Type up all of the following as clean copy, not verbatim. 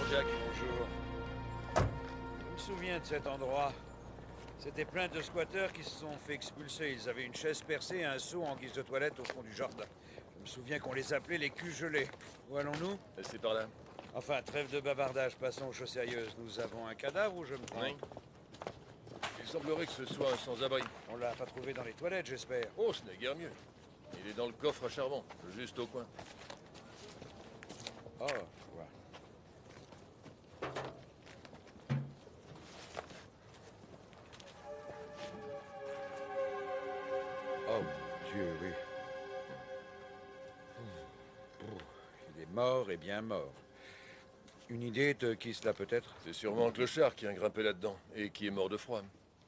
Jack. Bonjour. Je me souviens de cet endroit. C'était plein de squatteurs qui se sont fait expulser. Ils avaient une chaise percée et un seau en guise de toilette au fond du jardin. Je me souviens qu'on les appelait les culs gelés. Où allons-nous? C'est par là. Enfin, trêve de bavardage, passons aux choses sérieuses. Nous avons un cadavre ou je me trompe? Oui. Il semblerait que ce soit un sans-abri. On l'a pas trouvé dans les toilettes, j'espère. Oh, ce n'est guère mieux. Il est dans le coffre à charbon, juste au coin. Oh, je vois. Oh, mon Dieu, oui. Il est mort et bien mort. Une idée de qui cela peut être? C'est sûrement le clochard qui a grimpé là-dedans et qui est mort de froid.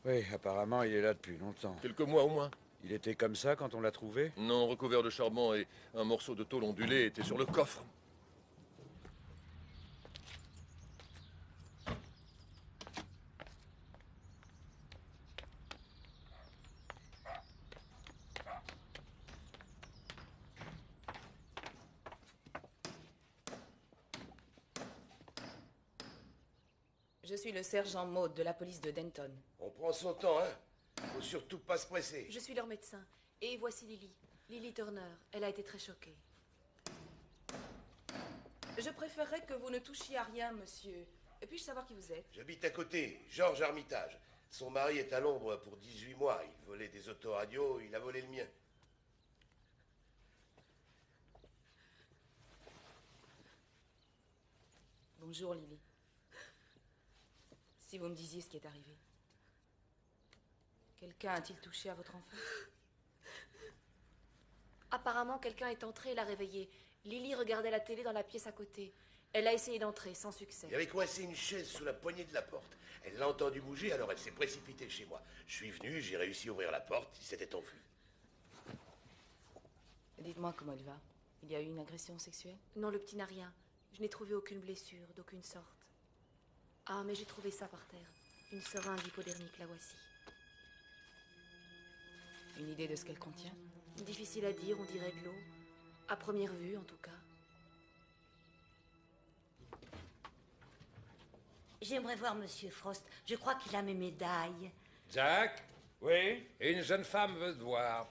Oui, apparemment, il est là depuis longtemps. Quelques mois au moins. Il était comme ça quand on l'a trouvé? Non, recouvert de charbon et un morceau de tôle ondulé était sur le coffre. Je suis le sergent Maud de la police de Denton. On prend son temps, hein? Faut surtout pas se presser. Je suis leur médecin. Et voici Lily. Lily Turner. Elle a été très choquée. Je préférerais que vous ne touchiez à rien, monsieur. Puis-je savoir qui vous êtes? J'habite à côté, Georges Armitage. Son mari est à l'ombre pour 18 mois. Il volait des autoradios, il a volé le mien. Bonjour, Lily. Si vous me disiez ce qui est arrivé. Quelqu'un a-t-il touché à votre enfant? Apparemment, quelqu'un est entré et l'a réveillée. Lily regardait la télé dans la pièce à côté. Elle a essayé d'entrer, sans succès. Il avait coincé une chaise sous la poignée de la porte. Elle l'a entendu bouger, alors elle s'est précipitée chez moi. Je suis venu, j'ai réussi à ouvrir la porte, il s'était enfui. Dites-moi comment il va. Il y a eu une agression sexuelle? Non, le petit n'a rien. Je n'ai trouvé aucune blessure, d'aucune sorte. Ah, mais j'ai trouvé ça par terre. Une seringue hypodermique, la voici. Une idée de ce qu'elle contient? Difficile à dire, on dirait de l'eau. À première vue, en tout cas. J'aimerais voir Monsieur Frost. Je crois qu'il a mes médailles. Jack, Oui? une jeune femme veut te voir.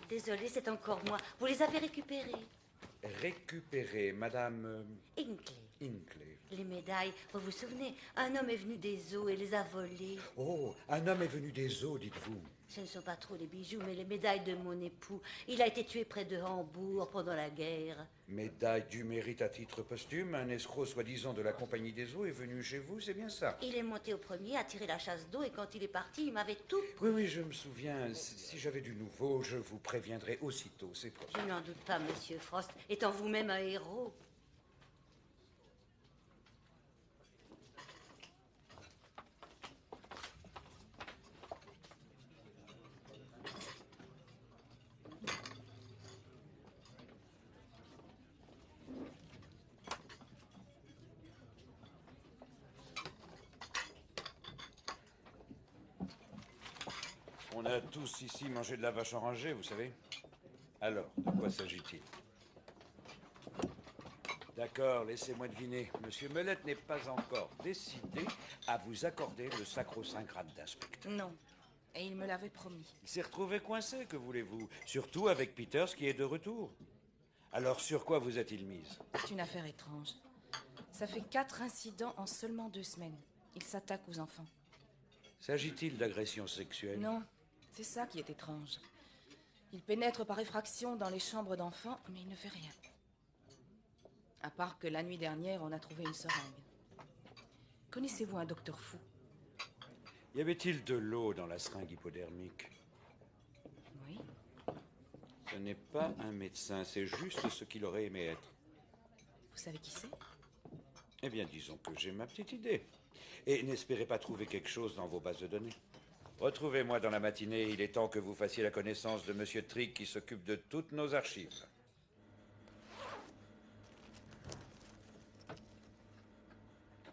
Désolé, c'est encore moi. Vous les avez récupérées? Récupérer, Madame Hinkley. Hinkley. Les médailles, vous vous souvenez? Un homme est venu des eaux et les a volées. Oh, un homme est venu des eaux, dites-vous. Ce ne sont pas trop les bijoux, mais les médailles de mon époux. Il a été tué près de Hambourg pendant la guerre. Médaille du mérite à titre posthume, un escroc soi-disant de la Compagnie des eaux est venu chez vous, c'est bien ça? Il est monté au premier, a tiré la chasse d'eau, et quand il est parti, il m'avait tout... Oui, oui, je me souviens. Si j'avais du nouveau, je vous préviendrai aussitôt, c'est promis. Je n'en doute pas, Monsieur Frost, étant vous-même un héros. On a tous ici mangé de la vache enragée, vous savez. Alors, de quoi s'agit-il? D'accord, laissez-moi deviner. Monsieur Melette n'est pas encore décidé à vous accorder le sacro-saint grade d'inspecteur. Non. Et il me l'avait promis. Il s'est retrouvé coincé, que voulez-vous? Surtout avec Peters qui est de retour. Alors, sur quoi vous a-t-il mise? C'est une affaire étrange. Ça fait 4 incidents en seulement 2 semaines. Il s'attaque aux enfants. S'agit-il d'agression sexuelle? Non, c'est ça qui est étrange. Il pénètre par effraction dans les chambres d'enfants, mais il ne fait rien. À part que la nuit dernière, on a trouvé une seringue. Connaissez-vous un docteur fou? Y avait-il de l'eau dans la seringue hypodermique? Oui. Ce n'est pas un médecin, c'est juste ce qu'il aurait aimé être. Vous savez qui c'est? Eh bien, disons que j'ai ma petite idée. Et n'espérez pas trouver quelque chose dans vos bases de données. Retrouvez-moi dans la matinée, il est temps que vous fassiez la connaissance de Monsieur Trick qui s'occupe de toutes nos archives.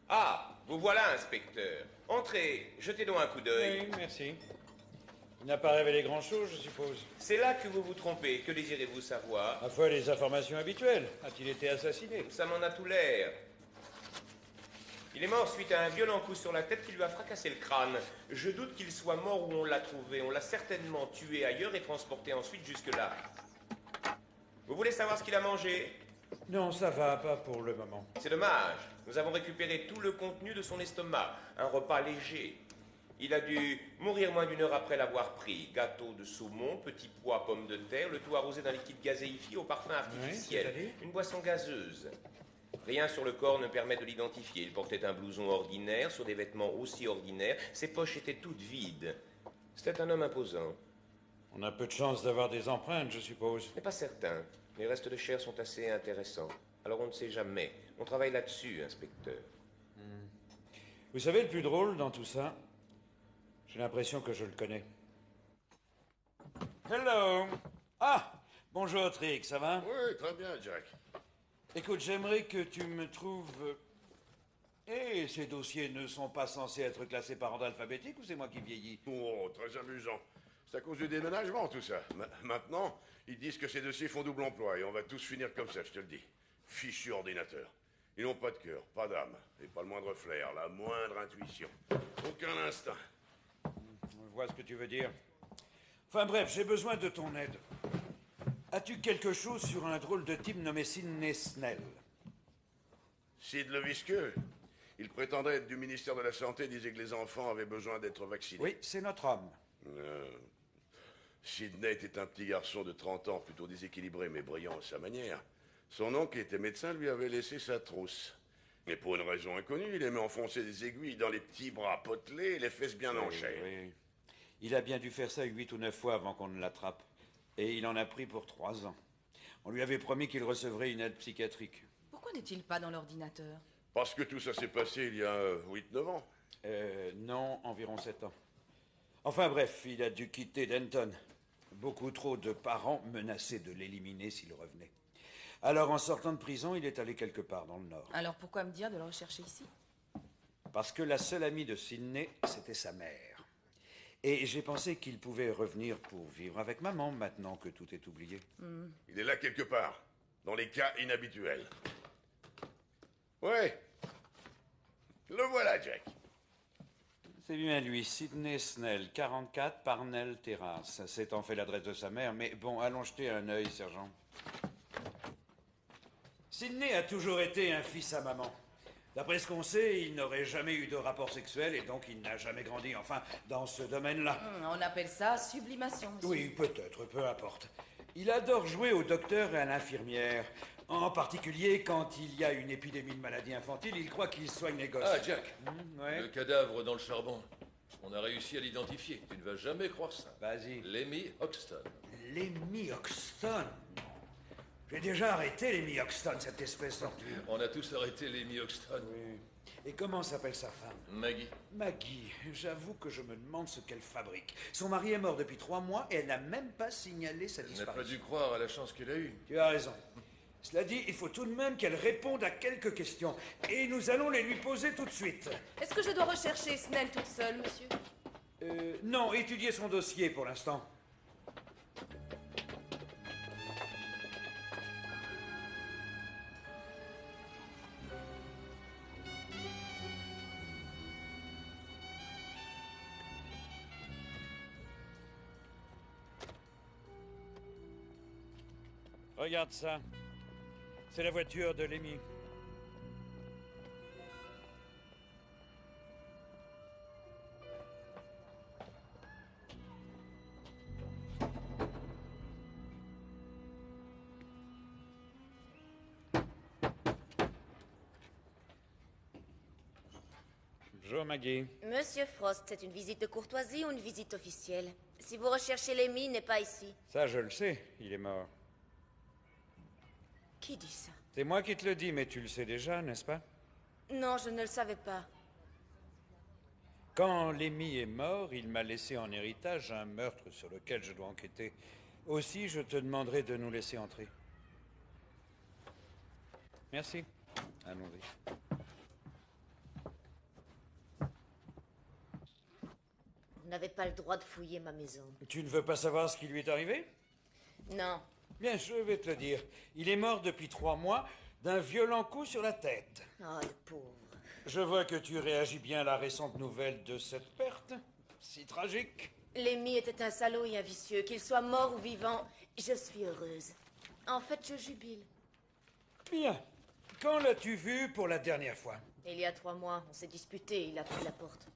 Ah, vous voilà, inspecteur. Entrez, jetez donc un coup d'œil. Oui, merci. Il n'a pas révélé grand-chose, je suppose. C'est là que vous vous trompez. Que désirez-vous savoir? Ma foi, les informations habituelles. A-t-il été assassiné? Ça m'en a tout l'air. Il est mort suite à un violent coup sur la tête qui lui a fracassé le crâne. Je doute qu'il soit mort où on l'a trouvé. On l'a certainement tué ailleurs et transporté ensuite jusque-là. Vous voulez savoir ce qu'il a mangé? Non, ça va, pas pour le moment. C'est dommage. Nous avons récupéré tout le contenu de son estomac. Un repas léger. Il a dû mourir moins d'1 heure après l'avoir pris. Gâteau de saumon, petit pois, pommes de terre, le tout arrosé d'un liquide gazéifié au parfum artificiel. c'est-à-dire Une boisson gazeuse. Rien sur le corps ne permet de l'identifier. Il portait un blouson ordinaire, sur des vêtements aussi ordinaires. Ses poches étaient toutes vides. C'était un homme imposant. On a peu de chance d'avoir des empreintes, je suppose. Ce n'est pas certain. Les restes de chair sont assez intéressants. Alors on ne sait jamais. On travaille là-dessus, inspecteur. Vous savez, le plus drôle dans tout ça, j'ai l'impression que je le connais. Hello. Ah, bonjour Trick, ça va? Oui, très bien, Jack. Écoute, j'aimerais que tu me trouves... Eh, ces dossiers ne sont pas censés être classés par ordre alphabétique ou c'est moi qui vieillis? Oh, très amusant. C'est à cause du déménagement, tout ça. Maintenant, ils disent que ces dossiers font double emploi et on va tous finir comme ça, je te le dis. Fichu ordinateur. Ils n'ont pas de cœur, pas d'âme, et pas le moindre flair, la moindre intuition. Aucun instinct. Je vois ce que tu veux dire. Enfin bref, j'ai besoin de ton aide. As-tu quelque chose sur un drôle de type nommé Sidney Snell? Sid le visqueux. Il prétendait être du ministère de la Santé, disait que les enfants avaient besoin d'être vaccinés. Oui, c'est notre homme. Sidney était un petit garçon de 30 ans, plutôt déséquilibré, mais brillant à sa manière. Son oncle, qui était médecin, lui avait laissé sa trousse. Mais pour une raison inconnue, il aimait enfoncer des aiguilles dans les petits bras potelés et les fesses bien en chair. Oui. Il a bien dû faire ça 8 ou 9 fois avant qu'on ne l'attrape. Et il en a pris pour 3 ans. On lui avait promis qu'il recevrait une aide psychiatrique. Pourquoi n'est-il pas dans l'ordinateur? Parce que tout ça s'est passé il y a 8-9 ans. Non, environ 7 ans. Enfin bref, il a dû quitter Denton. Beaucoup trop de parents menaçaient de l'éliminer s'il revenait. Alors en sortant de prison, il est allé quelque part dans le nord. Alors pourquoi me dire de le rechercher ici? Parce que la seule amie de Sidney, c'était sa mère. Et j'ai pensé qu'il pouvait revenir pour vivre avec maman, maintenant que tout est oublié. Il est là quelque part, dans les cas inhabituels. Ouais. Le voilà, Jack. C'est bien lui, Sidney Snell, 44 Parnell Terrace. C'est en fait l'adresse de sa mère, mais bon, allons jeter un œil, sergent. Sidney a toujours été un fils à maman. D'après ce qu'on sait, il n'aurait jamais eu de rapport sexuel et donc il n'a jamais grandi, enfin, dans ce domaine-là. On appelle ça sublimation, monsieur. Oui, peut-être, peu importe. Il adore jouer au docteur et à l'infirmière. En particulier, quand il y a une épidémie de maladie infantile, il croit qu'il soigne les gosses. Ah, Jack, Ouais. le cadavre dans le charbon. On a réussi à l'identifier. Tu ne vas jamais croire ça. Vas-y. Lemmy Hoxton. Lemmy Hoxton. J'ai déjà arrêté Lemmy Hoxton, cette espèce d'ordure. On a tous arrêté Lemmy Hoxton. Oui. Et comment s'appelle sa femme? Maggie. Maggie. J'avoue que je me demande ce qu'elle fabrique. Son mari est mort depuis 3 mois et elle n'a même pas signalé sa Elle n'a disparition. pas dû croire à la chance qu'elle a eue. Tu as raison. Cela dit, il faut tout de même qu'elle réponde à quelques questions. Et nous allons les lui poser tout de suite. Est-ce que je dois rechercher Snell toute seule, monsieur? Non, étudiez son dossier pour l'instant. Regarde ça. C'est la voiture de Lemmy. Bonjour Maggie. Monsieur Frost, c'est une visite de courtoisie ou une visite officielle? Si vous recherchez Lemmy, il n'est pas ici. Ça, je le sais, il est mort. Qui dit ça? C'est moi qui te le dis, mais tu le sais déjà, n'est-ce pas? Non, je ne le savais pas. Quand Lemmy est mort, il m'a laissé en héritage un meurtre sur lequel je dois enquêter. Aussi, je te demanderai de nous laisser entrer. Merci. Allons-y. Vous n'avez pas le droit de fouiller ma maison. Tu ne veux pas savoir ce qui lui est arrivé? Non. Bien, je vais te le dire. Il est mort depuis 3 mois d'un violent coup sur la tête. Oh, le pauvre. Je vois que tu réagis bien à la récente nouvelle de cette perte. Si tragique. Lemmy était un salaud et un vicieux. Qu'il soit mort ou vivant, je suis heureuse. En fait, je jubile. Bien. Quand l'as-tu vu pour la dernière fois? Il y a 3 mois, on s'est disputé, il a pris la porte.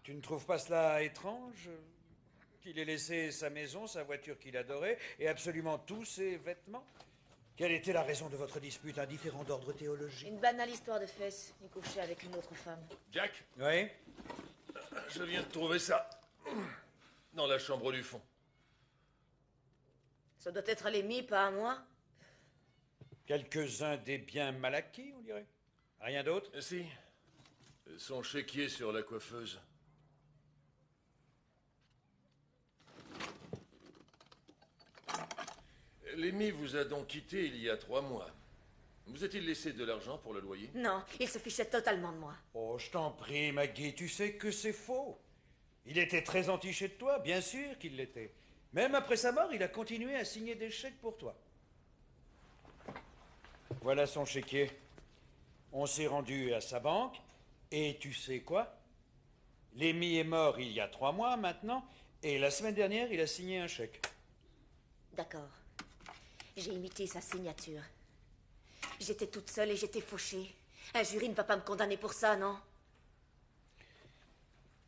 Tu ne trouves pas cela étrange qu'il ait laissé sa maison, sa voiture qu'il adorait, et absolument tous ses vêtements? Quelle était la raison de votre dispute? Un différend d'ordre théologique? Une banale histoire de fesses. Il couchait avec une autre femme. Jack, Oui? je viens de trouver ça dans la chambre du fond. Ça doit être Lemmy, pas à moi. Quelques-uns des biens mal acquis, on dirait. Rien d'autre? Si. Son chéquier sur la coiffeuse. Lemmy vous a donc quitté il y a 3 mois. Vous a-t-il laissé de l'argent pour le loyer? Non, il se fichait totalement de moi. Oh, je t'en prie, Maggie, tu sais que c'est faux. Il était très entiché de toi, bien sûr qu'il l'était. Même après sa mort, il a continué à signer des chèques pour toi. Voilà son chéquier. On s'est rendu à sa banque, et tu sais quoi? Lemmy est mort il y a 3 mois maintenant, et la semaine dernière, il a signé un chèque. D'accord. J'ai imité sa signature. J'étais toute seule et j'étais fauchée. Un jury ne va pas me condamner pour ça, non?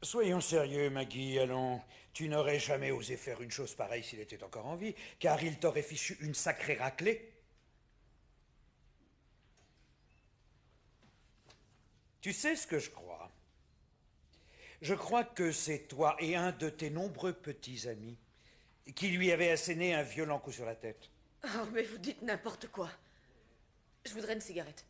Soyons sérieux, Maggie, allons. Tu n'aurais jamais osé faire une chose pareille s'il était encore en vie, car il t'aurait fichu une sacrée raclée. Tu sais ce que je crois? Je crois que c'est toi et un de tes nombreux petits amis qui lui avez asséné un violent coup sur la tête. Oh, mais vous dites n'importe quoi. Je voudrais une cigarette.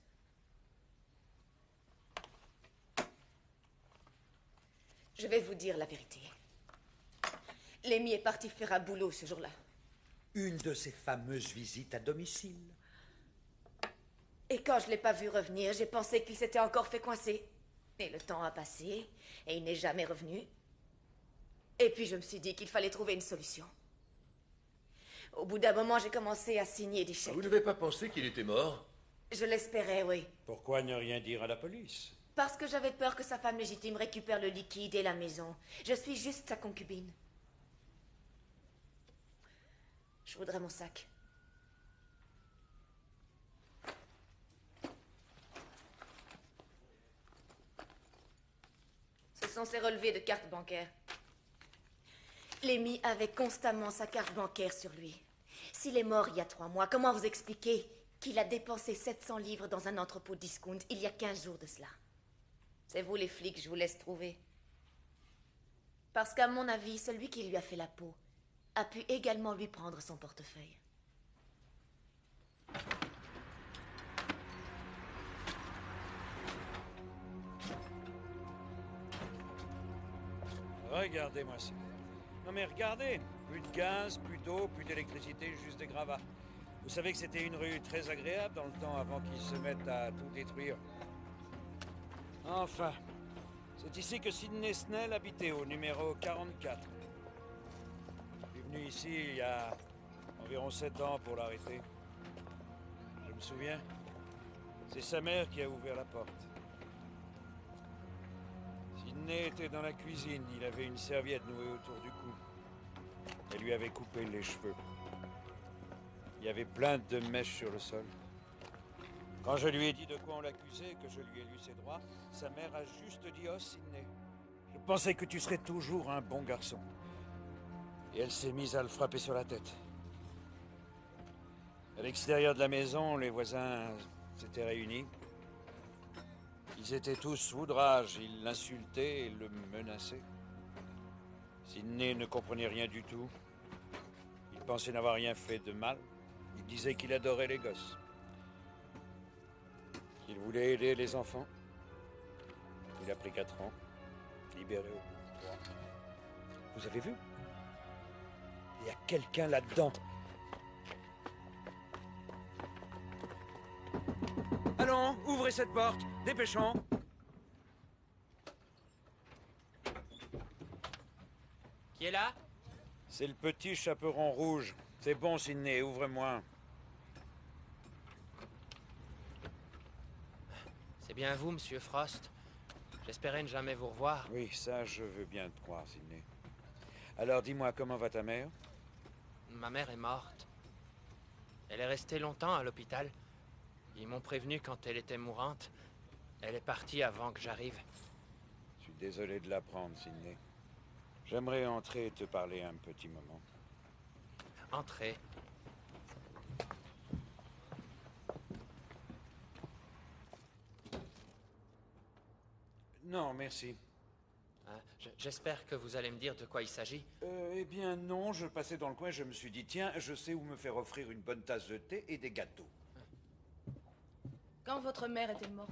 Je vais vous dire la vérité. Lemmy est parti faire un boulot ce jour-là. Une de ces fameuses visites à domicile. Et quand je l'ai pas vu revenir, j'ai pensé qu'il s'était encore fait coincer. Et le temps a passé, et il n'est jamais revenu. Et puis je me suis dit qu'il fallait trouver une solution. Au bout d'un moment, j'ai commencé à signer des chèques. Vous n'avez pas pensé qu'il était mort? Je l'espérais, oui. Pourquoi ne rien dire à la police? Parce que j'avais peur que sa femme légitime récupère le liquide et la maison. Je suis juste sa concubine. Je voudrais mon sac. Ce sont ses relevés de carte bancaire. Lemmy avait constamment sa carte bancaire sur lui. S'il est mort il y a 3 mois, comment vous expliquer qu'il a dépensé 700 livres dans un entrepôt discount il y a 15 jours de cela? C'est vous les flics, je vous laisse trouver. Parce qu'à mon avis, celui qui lui a fait la peau a pu également lui prendre son portefeuille. Regardez-moi ça. Non mais regardez, plus de gaz, plus d'eau, plus d'électricité, juste des gravats. Vous savez que c'était une rue très agréable dans le temps avant qu'ils se mettent à tout détruire. Enfin, c'est ici que Sidney Snell habitait, au numéro 44. Je suis venu ici il y a environ 7 ans pour l'arrêter. Je me souviens, c'est sa mère qui a ouvert la porte. Sidney était dans la cuisine, il avait une serviette nouée autour du cou. Elle lui avait coupé les cheveux. Il y avait plein de mèches sur le sol. Quand je lui ai dit de quoi on l'accusait, que je lui ai lu ses droits, sa mère a juste dit « Oh, Sidney, je pensais que tu serais toujours un bon garçon. » Et elle s'est mise à le frapper sur la tête. À l'extérieur de la maison, les voisins s'étaient réunis. Ils étaient tous sous outrage, ils l'insultaient et le menaçaient. Sidney ne comprenait rien du tout. Il pensait n'avoir rien fait de mal. Il disait qu'il adorait les gosses. Qu'il voulait aider les enfants. Il a pris 4 ans, libéré au bout de 3. Vous avez vu? Il y a quelqu'un là-dedans. Allons, ouvrez cette porte, dépêchons. C'est le petit chaperon rouge. C'est bon, Sidney, ouvre-moi. C'est bien vous, Monsieur Frost. J'espérais ne jamais vous revoir. Oui, ça, je veux bien te croire, Sidney. Alors, dis-moi, comment va ta mère? Ma mère est morte. Elle est restée longtemps à l'hôpital. Ils m'ont prévenu quand elle était mourante. Elle est partie avant que j'arrive. Je suis désolé de l'apprendre, Sidney. J'aimerais entrer et te parler un petit moment. Entrez. Non, merci. Hein, j'espère que vous allez me dire de quoi il s'agit. Eh bien, non, je passais dans le coin, je me suis dit, tiens, je sais où me faire offrir une bonne tasse de thé et des gâteaux. Quand votre mère est-elle morte?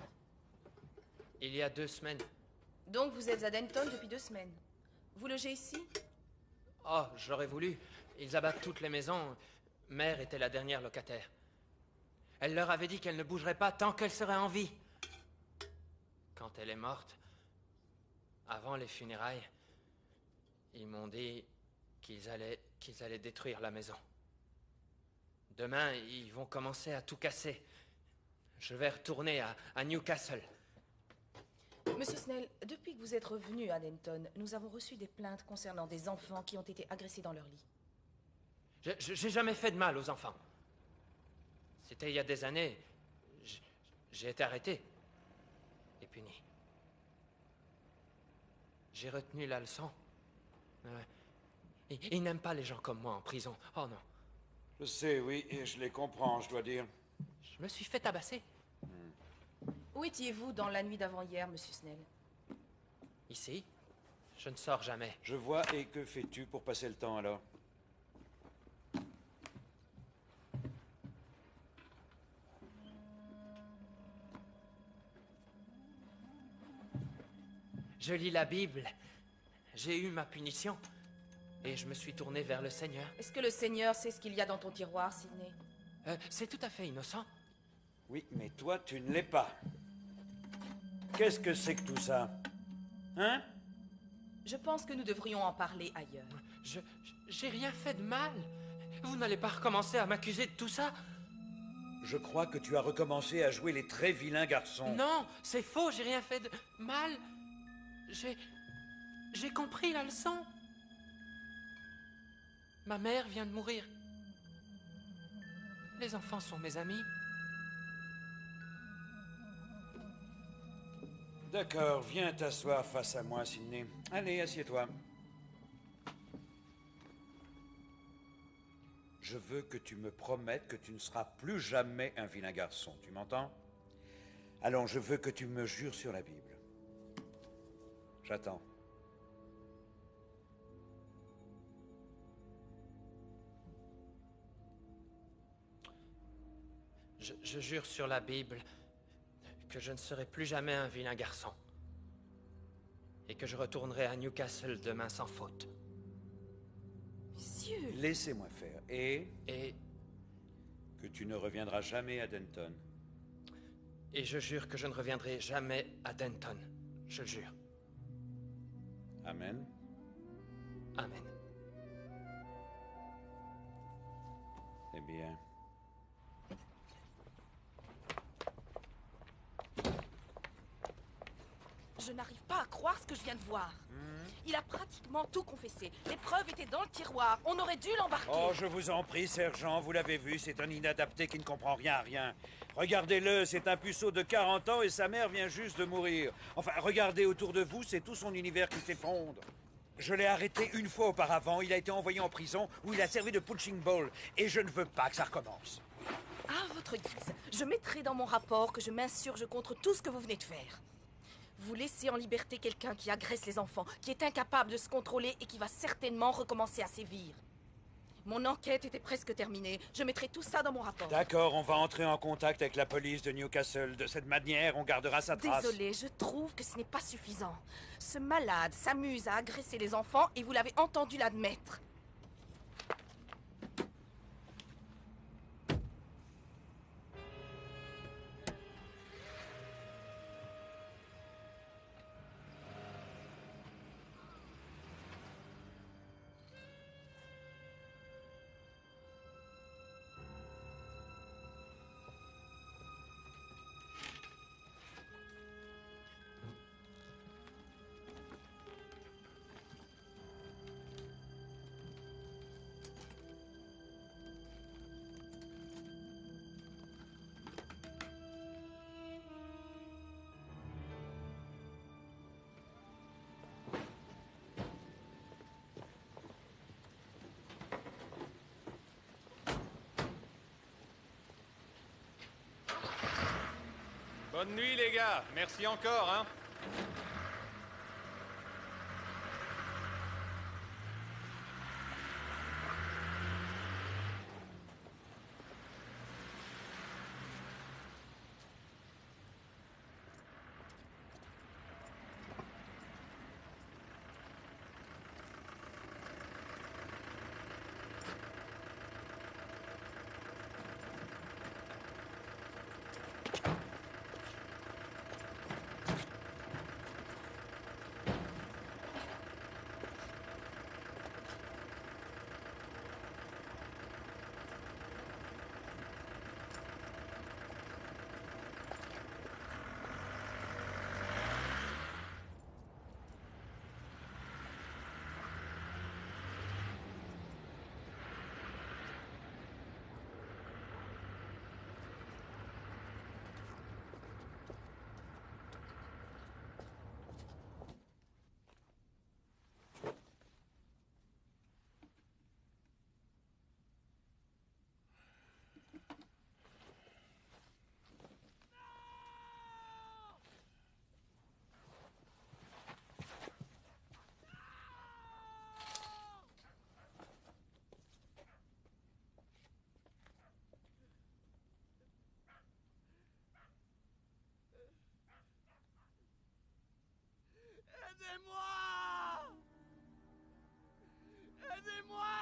Il y a 2 semaines. Donc vous êtes à Denton depuis 2 semaines. Vous logez ici? Oh, j'aurais voulu. Ils abattent toutes les maisons. Mère était la dernière locataire. Elle leur avait dit qu'elle ne bougerait pas tant qu'elle serait en vie. Quand elle est morte, avant les funérailles, ils m'ont dit qu'ils allaient détruire la maison. Demain, ils vont commencer à tout casser. Je vais retourner à Newcastle. Monsieur Snell, depuis que vous êtes revenu à Denton, nous avons reçu des plaintes concernant des enfants qui ont été agressés dans leur lit. J'ai jamais fait de mal aux enfants. C'était il y a des années. J'ai été arrêté et puni. J'ai retenu la leçon. Ils n'aiment pas les gens comme moi en prison. Oh non. Je sais, oui, et je les comprends, je dois dire. Je me suis fait tabasser. Où étiez-vous dans la nuit d'avant-hier, monsieur Snell? Ici, je ne sors jamais. Je vois, et que fais-tu pour passer le temps alors? Je lis la Bible. J'ai eu ma punition. Et je me suis tourné vers le Seigneur. Est-ce que le Seigneur sait ce qu'il y a dans ton tiroir, Sidney? C'est tout à fait innocent. Oui, mais toi, tu ne l'es pas. Qu'est-ce que c'est que tout ça? Hein? Je pense que nous devrions en parler ailleurs. J'ai rien fait de mal. Vous n'allez pas recommencer à m'accuser de tout ça? Je crois que tu as recommencé à jouer les très vilains garçons. Non, c'est faux, j'ai rien fait de mal. J'ai compris la leçon. Ma mère vient de mourir. Les enfants sont mes amis. D'accord, viens t'asseoir face à moi, Sidney. Allez, assieds-toi. Je veux que tu me promettes que tu ne seras plus jamais un vilain garçon, tu m'entends? Allons, je veux que tu me jures sur la Bible. J'attends. Je jure sur la Bible que je ne serai plus jamais un vilain garçon. Et que je retournerai à Newcastle demain sans faute. Monsieur! Laissez-moi faire. Et Et que tu ne reviendras jamais à Denton. je jure que je ne reviendrai jamais à Denton. Je le jure. Amen. Amen. Eh bien. Je n'arrive pas à croire ce que je viens de voir. Il a pratiquement tout confessé. Les preuves étaient dans le tiroir. On aurait dû l'embarquer. Oh, je vous en prie, sergent, vous l'avez vu, c'est un inadapté qui ne comprend rien à rien. Regardez-le, c'est un puceau de 40 ans et sa mère vient juste de mourir. Enfin, regardez autour de vous, c'est tout son univers qui s'effondre. Je l'ai arrêté une fois auparavant, il a été envoyé en prison où il a servi de punching ball. Et je ne veux pas que ça recommence. À votre guise, je mettrai dans mon rapport que je m'insurge contre tout ce que vous venez de faire. Vous laissez en liberté quelqu'un qui agresse les enfants, qui est incapable de se contrôler et qui va certainement recommencer à sévir. Mon enquête était presque terminée. Je mettrai tout ça dans mon rapport. D'accord, on va entrer en contact avec la police de Newcastle. De cette manière, on gardera sa trace. Désolée, je trouve que ce n'est pas suffisant. Ce malade s'amuse à agresser les enfants et vous l'avez entendu l'admettre. Bonne nuit, les gars. Merci encore, hein. Aidez-moi! Aidez-moi!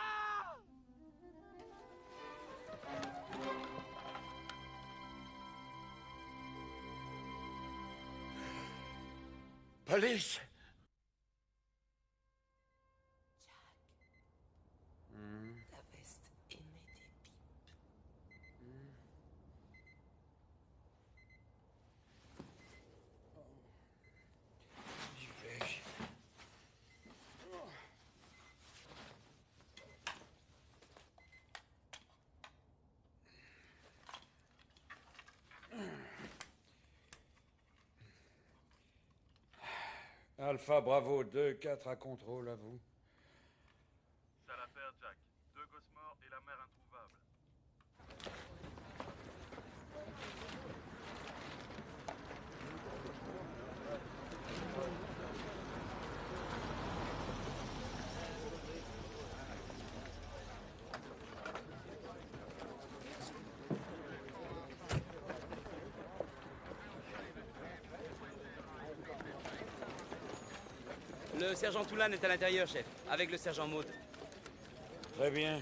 Police! La veste émet des pipes. J'y vais. Alpha Bravo 2-4 à contrôle, à vous. Ça la perd, Jack. 2 gosses morts et la mère introuvable. Le sergent Toulane est à l'intérieur, chef, avec le sergent Maud. Très bien.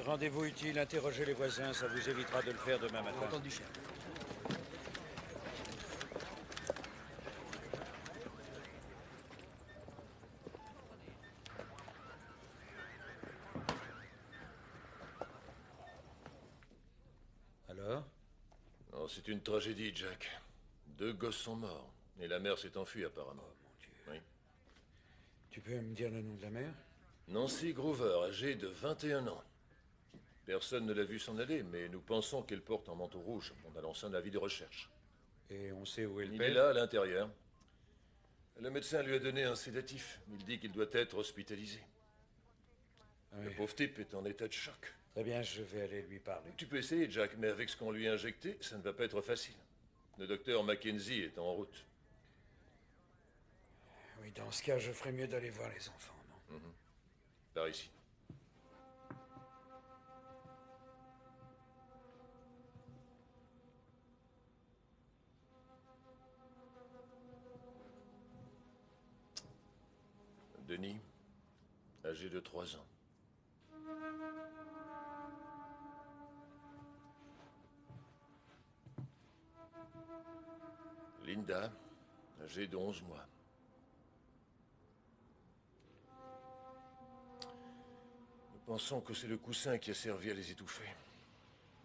Rendez-vous utile, interrogez les voisins, ça vous évitera de le faire demain matin. Entendu, chef. Alors? Non, c'est une tragédie, Jack. 2 gosses sont morts. Et la mère s'est enfuie, apparemment. Oh, mon Dieu. Oui. Tu peux me dire le nom de la mère? Nancy Groover, âgée de 21 ans. Personne ne l'a vue s'en aller, mais nous pensons qu'elle porte un manteau rouge. On a lancé un avis de recherche. Et on sait où est le Il père? est là, à l'intérieur. Le médecin lui a donné un sédatif. Il dit qu'il doit être hospitalisé. Oui. Le pauvre type est en état de choc. Très bien, je vais aller lui parler. Tu peux essayer, Jack, mais avec ce qu'on lui a injecté, ça ne va pas être facile. Le docteur Mackenzie est en route. Oui, dans ce cas, je ferais mieux d'aller voir les enfants, non? Par ici. Denis, âgé de 3 ans. Linda, âgée de 11 mois. Nous pensons que c'est le coussin qui a servi à les étouffer.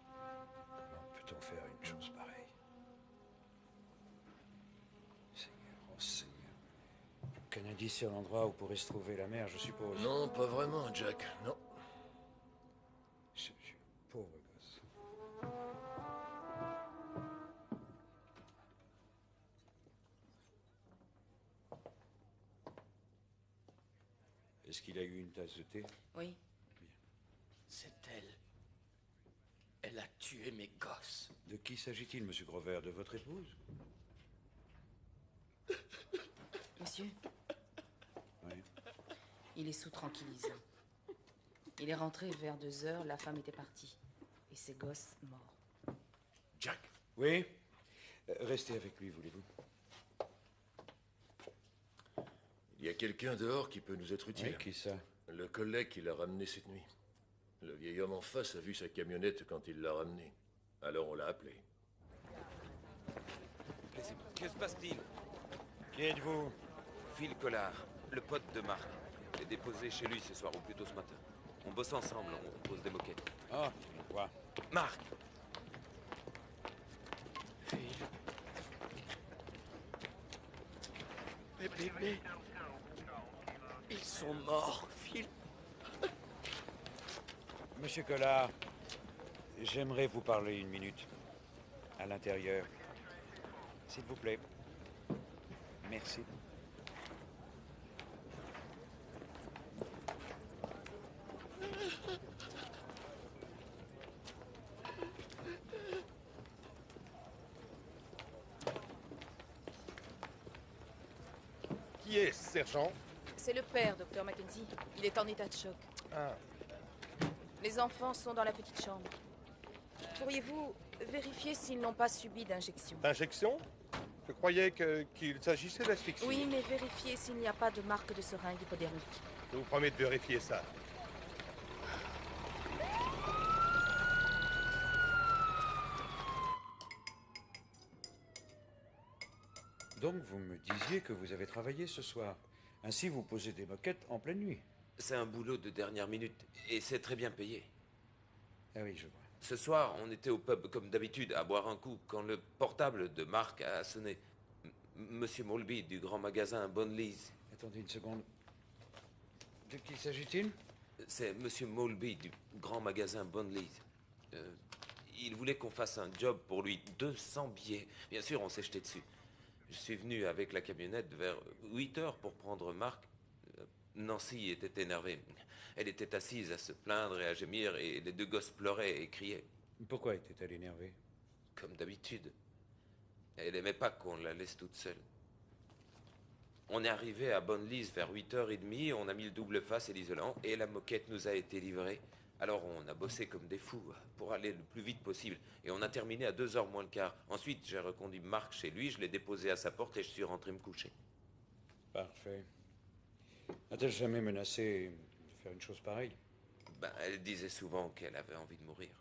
Comment peut-on faire une chose pareille? Seigneur, oh Seigneur. Aucun indice sur l'endroit où pourrait se trouver la mère, je suppose. Non, pas vraiment, Jack, non. Pauvre gosse. Est-ce qu'il a eu une tasse de thé? Oui. C'est elle. Elle Elle a tué mes gosses. De qui s'agit-il, monsieur Grover? De votre épouse? Monsieur, Oui. il est sous tranquillisant. Il est rentré vers 2 heures, la femme était partie. Et ses gosses morts. Jack. Oui? Restez avec lui, voulez-vous? Il y a quelqu'un dehors qui peut nous être utile. Oui, qui ça? Le collègue qui l'a ramené cette nuit. Le vieil homme en face a vu sa camionnette quand il l'a ramenée. Alors on l'a appelé. Que se passe-t-il? Qui êtes-vous? Phil Collard, le pote de Marc. Je l'ai déposé chez lui ce soir, ou plutôt ce matin. On bosse ensemble, on pose des moquettes. Ah, je vois. Marc! Phil. Mes bébés. Ils sont morts, Phil. Monsieur Collard, j'aimerais vous parler une minute. À l'intérieur. S'il vous plaît. Merci. Qui est ce sergent? C'est le père, docteur Mackenzie. Il est en état de choc. Ah. Les enfants sont dans la petite chambre. Pourriez-vous vérifier s'ils n'ont pas subi d'injection? D'injection? Je croyais qu'il s'agissait d'asphyxie. Oui, mais vérifiez s'il n'y a pas de marque de seringue hypodermique. Je vous promets de vérifier ça. Donc, vous me disiez que vous avez travaillé ce soir. Ainsi, vous posez des moquettes en pleine nuit. C'est un boulot de dernière minute, et c'est très bien payé. Ah oui, je vois. Ce soir, on était au pub comme d'habitude, à boire un coup, quand le portable de Marc a sonné. Monsieur Molby, du grand magasin Bonleys. Attendez une seconde. De qui s'agit-il? C'est Monsieur Molby, du grand magasin Bonleys. Il voulait qu'on fasse un job pour lui. 200 billets. Bien sûr, on s'est jeté dessus. Je suis venu avec la camionnette vers 8 heures pour prendre Marc. Nancy était énervée. Elle était assise à se plaindre et à gémir, et les 2 gosses pleuraient et criaient. Pourquoi était-elle énervée? Comme d'habitude. Elle n'aimait pas qu'on la laisse toute seule. On est arrivé à Bonleys vers 8h30, on a mis le double face et l'isolant, et la moquette nous a été livrée. Alors on a bossé comme des fous pour aller le plus vite possible. Et on a terminé à 2h moins le quart. Ensuite, j'ai reconduit Marc chez lui, je l'ai déposé à sa porte et je suis rentré me coucher. Parfait. A-t-elle jamais menacé de faire une chose pareille? Ben, elle disait souvent qu'elle avait envie de mourir.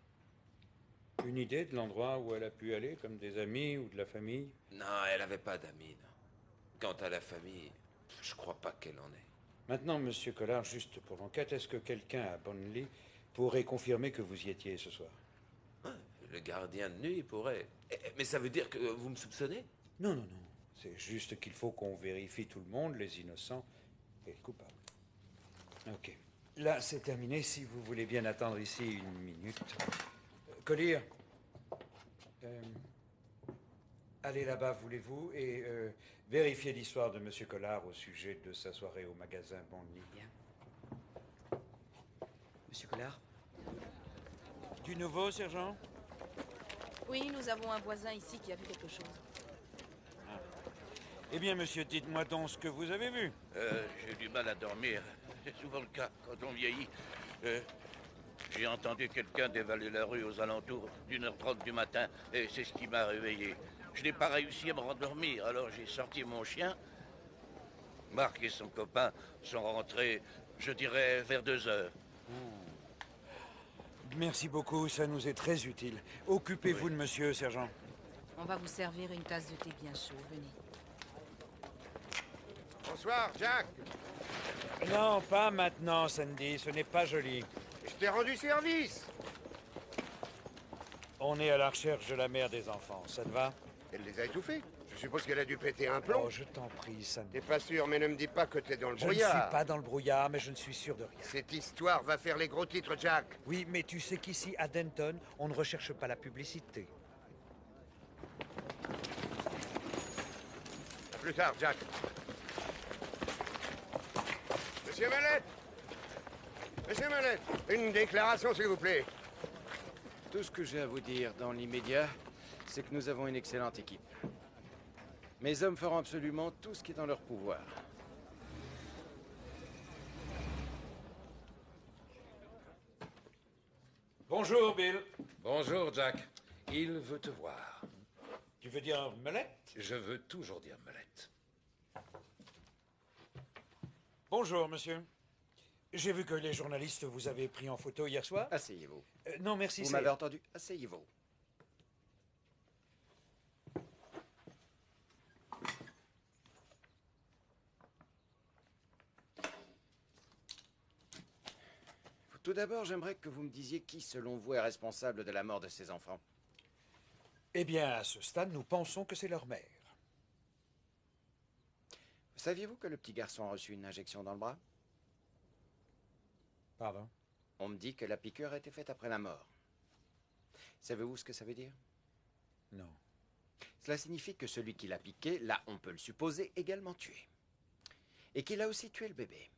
Une idée de l'endroit où elle a pu aller, comme des amis ou de la famille? Non, elle n'avait pas d'amis, non. Quant à la famille, je crois pas qu'elle en ait. Maintenant, monsieur Collard, juste pour l'enquête, est-ce que quelqu'un à Bonley pourrait confirmer que vous y étiez ce soir? Le gardien de nuit pourrait. Mais ça veut dire que vous me soupçonnez? Non, non, non. C'est juste qu'il faut qu'on vérifie tout le monde, les innocents et les coupables. Ok. Là, c'est terminé. Si vous voulez bien attendre ici une minute. Collier. Allez là-bas, voulez-vous, et vérifiez l'histoire de monsieur Collard au sujet de sa soirée au magasin Bonley. Bien. Monsieur Collard? Du nouveau, sergent? Oui, nous avons un voisin ici qui a vu quelque chose. Eh bien, monsieur, dites-moi donc ce que vous avez vu. J'ai du mal à dormir. C'est souvent le cas quand on vieillit. J'ai entendu quelqu'un dévaler la rue aux alentours d'1h30 du matin, et c'est ce qui m'a réveillé. Je n'ai pas réussi à me rendormir, alors j'ai sorti mon chien. Marc et son copain sont rentrés, je dirais, vers 2h. Merci beaucoup, ça nous est très utile. Occupez-vous de monsieur, sergent. On va vous servir une tasse de thé bien chaud. Venez. Bonsoir, Jack. Non, pas maintenant, Sandy. Ce n'est pas joli. Je t'ai rendu service. On est à la recherche de la mère des enfants. Ça te va? Elle les a étouffés. Je suppose qu'elle a dû péter un plomb. Oh, je t'en prie, Sandy. T'es pas sûr, mais ne me dis pas que t'es dans le Je brouillard. ne suis pas dans le brouillard, mais je ne suis sûr de rien. Cette histoire va faire les gros titres, Jack. Oui, mais tu sais qu'ici, à Denton, on ne recherche pas la publicité. À plus tard, Jack. Monsieur Mallette! Monsieur Mallette, une déclaration, s'il vous plaît. Tout ce que j'ai à vous dire dans l'immédiat, c'est que nous avons une excellente équipe. Mes hommes feront absolument tout ce qui est en leur pouvoir. Bonjour, Bill. Bonjour, Jack. Il veut te voir. Tu veux dire Melette? Je veux toujours dire Melette. Bonjour, monsieur. J'ai vu que les journalistes vous avaient pris en photo hier soir. Asseyez-vous. Non, merci. Vous m'avez entendu? Asseyez-vous. Tout d'abord, j'aimerais que vous me disiez qui, selon vous, est responsable de la mort de ces enfants. Eh bien, à ce stade, nous pensons que c'est leur mère. Saviez-vous que le petit garçon a reçu une injection dans le bras? Pardon? On me dit que la piqûre a été faite après la mort. Savez-vous ce que ça veut dire? Non. Cela signifie que celui qui l'a piqué l'a, on peut le supposer, également tué. Et qu'il a aussi tué le bébé.